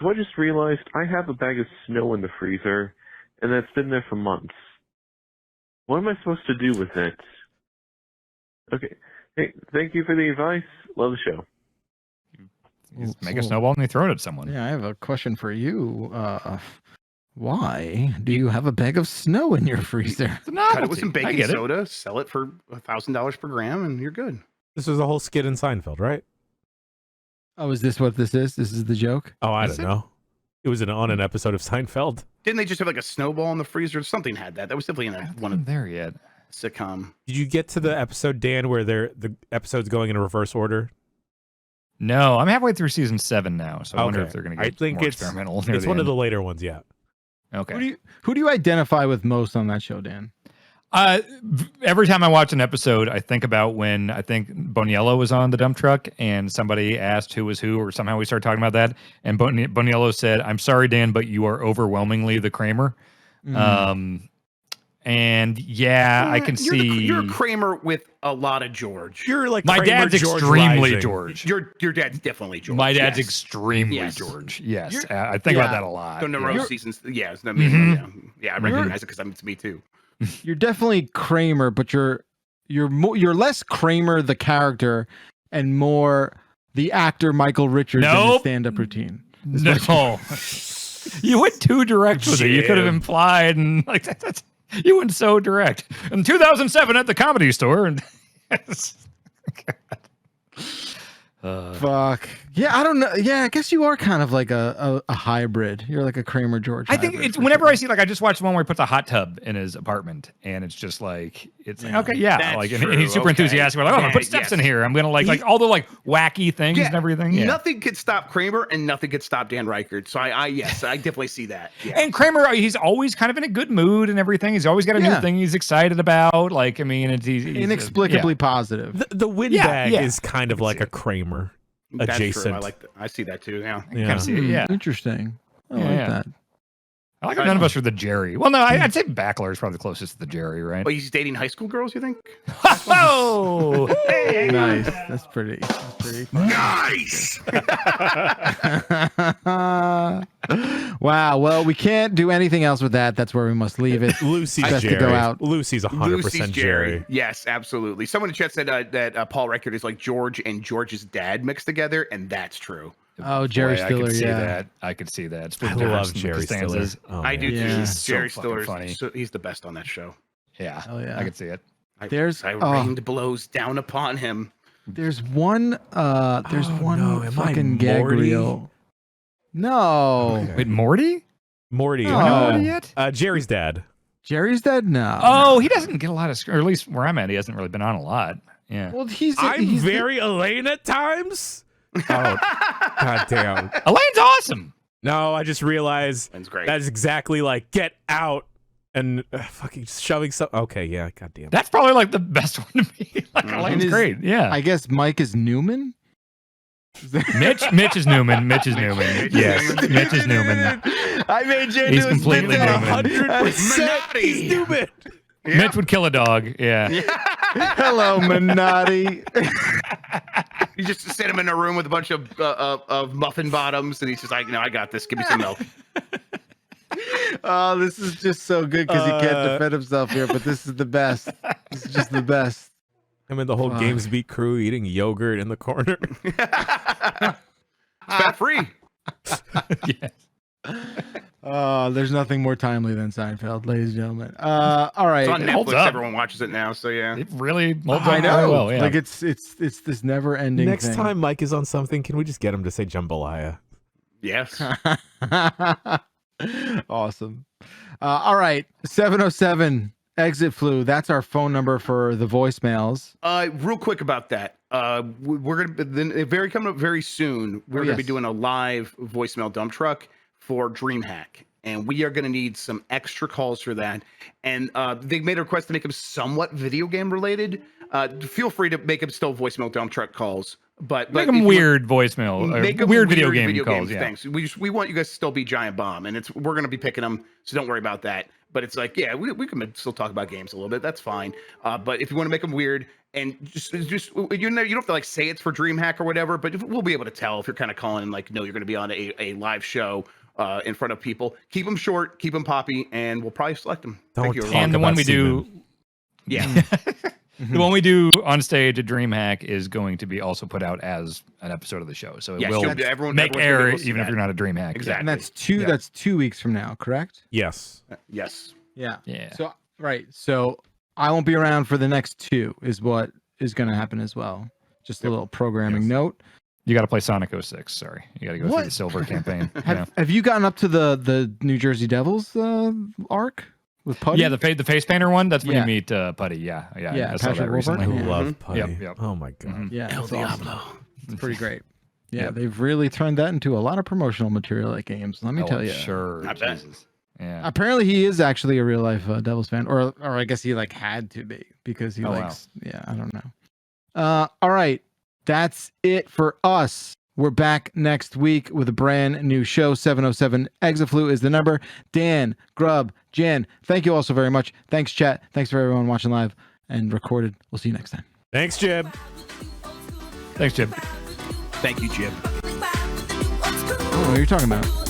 So I just realized I have a bag of snow in the freezer, and that's been there for months. What am I supposed to do with it? Okay. Hey, thank you for the advice. Love the show. Just make a snowball and you throw it at someone. Yeah, I have a question for you. Why do you have a bag of snow in your freezer? Cut it with some baking soda, sell it for $1,000 per gram, and you're good. This was a whole skit in Seinfeld, right? Oh, is this what this is? This is the joke? Oh, I don't know. It was on an episode of Seinfeld. Didn't they just have like a snowball in the freezer? Something had that. That was definitely in one of there yet. Sitcom. Did you get to the episode, Dan, where the episode's going in reverse order? No, I'm halfway through season 7 now, so I wonder if they're going to get more experimental. It's one of the later ones, yeah. Okay. Who do you identify with most on that show, Dan? Every time I watch an episode, I think about when I think Boniello was on the dump truck and somebody asked who was who, or somehow we started talking about that. And Boniello said, I'm sorry, Dan, but you are overwhelmingly the Kramer. And yeah, I can see you're a Kramer with a lot of George. You're like my Kramer, dad's George extremely Rising. George. Your dad's definitely George. My dad's extremely George. Yes, I think about that a lot. The Neuro seasons. Yeah, it's I recognize it because it's me too. You're definitely Kramer, but you're less Kramer the character and more the actor Michael Richards in his stand-up routine. No, you went too direct with it. You could have implied and like that's. You went so direct. In 2007 at the Comedy Store. And Fuck. Yeah, I don't know. Yeah, I guess you are kind of like a hybrid. You're like a Kramer George. I think it's whenever I see, like, I just watched the one where he puts a hot tub in his apartment, and it's just like, it's like, okay, yeah. That's Like, true. and he's super enthusiastic. We're like, oh, I'm going to put steps in here. I'm going to like all the like wacky things and everything. Yeah. Nothing could stop Kramer, and nothing could stop Dan Reichert. So yes, I definitely see that. Yeah. And Kramer, he's always kind of in a good mood and everything. He's always got a new thing he's excited about. Like, I mean, he's inexplicably positive. The windbag is kind of like a Kramer. That's Adjacent. true. I see that too. Yeah. Kind of see it, yeah. Interesting. I like that. I like how none of us are the Jerry. Well, no, I'd say Backler is probably the closest to the Jerry, right? Well, he's dating high school girls, you think? Oh, nice. That's pretty nice. Wow. Well, we can't do anything else with that. That's where we must leave it. Lucy's best Jerry. to go out. Lucy's 100% Jerry. Yes, absolutely. Someone in chat said that Paul Reichert is like George and George's dad mixed together, and that's true. Oh, Jerry Stiller, I could see that. I could see that. I love Jerry Stiller. Oh, I do too. He's Jerry so Stiller, funny. he's the best on that show. Yeah, yeah. I could see it. I oh. rained blows down upon him. There's one Am I fucking gag Morty? reel. No. Wait, Morty? Morty. No. I know Morty yet? Jerry's dad. Jerry's dead? No. Oh, he doesn't get a lot of or at least where I'm at, he hasn't really been on a lot. Yeah. Well, I'm very Elaine at times. Oh, goddamn. Elaine's awesome. No, I just realized great. that's exactly like get out and fucking shoving stuff. Okay, yeah, goddamn. That's probably like the best one to me. Like Elaine's great. Yeah. I guess Mike is Newman. Mitch is Newman. Mitch is Newman. Yes, Mitch is Newman. I made you. He's completely Newman. 100%. He's Newman. Yeah. Mitch would kill a dog. Yeah. Hello, Minotti. You just sit him in a room with a bunch of muffin bottoms, and he's just like, "No, I got this. Give me some milk." Oh, this is just so good because he can't defend himself here, but this is the best. This is just the best. Him and the whole Games Beat crew eating yogurt in the corner. Fat free. Yes. There's nothing more timely than Seinfeld, ladies and gentlemen. All right. It's on It holds Netflix. up. Everyone watches it now, so yeah. It really molds I up know. very well. Yeah. Like it's this never ending. Next thing. time Mike is on something, can we just get him to say jambalaya? Yes. Awesome. All right. 707 exit flu. That's our phone number for the voicemails. Real quick about that. We're gonna coming up very soon. We're gonna be doing a live voicemail dump truck for DreamHack, and we are gonna need some extra calls for that. And they made a request to make them somewhat video game related. Feel free to make them still voicemail dump truck calls, but Make them weird voicemail, make or them weird video game calls. Yeah. Thanks. We want you guys to still be Giant Bomb, and we're gonna be picking them, so don't worry about that. But it's like, yeah, we can still talk about games a little bit. That's fine. But if you want to make them weird and just you don't have to like say it's for DreamHack or whatever, but we'll be able to tell if you're kind of calling and like, no, you're going to be on a live show in front of people. Keep them short, keep them poppy, and we'll probably select them. Don't Thank you. talk And the one we do, Yeah. the one we do on stage at DreamHack is going to be also put out as an episode of the show, so it Yes, will everyone's make gonna be air able to see even if that. you're not a DreamHack. Exactly. And that's 2 weeks from now, correct? Yes. Yes. Yeah. Yeah. So right. So I won't be around for the next 2 is what is going to happen as well. Just a little programming note. You got to play Sonic 06. Sorry, you got to go through the silver campaign. Have you gotten up to the New Jersey Devils arc with Putty? Yeah, the face painter one. That's when Yeah. you meet Putty. Yeah. Yeah, I saw Patrick that recently. I Warburton. love Putty. Yep. Oh my god. Yeah. El it's awesome. Diablo. It's pretty great. Yeah, Yep. they've really turned that into a lot of promotional material at games. Let me tell you. Sure. I bet. Jesus. Yeah. Apparently, he is actually a real life Devils fan, or I guess he like had to be because he likes. Wow. Yeah, I don't know. All right, that's it for us. We're back next week with a brand new show. 707 Exaflu is the number. Dan, Grub, Jan, thank you all so very much. Thanks, chat. Thanks for everyone watching live and recorded. We'll see you next time. Thanks, Jib. Thanks, Jib. Thank you, Jib. Oh, what are you talking about?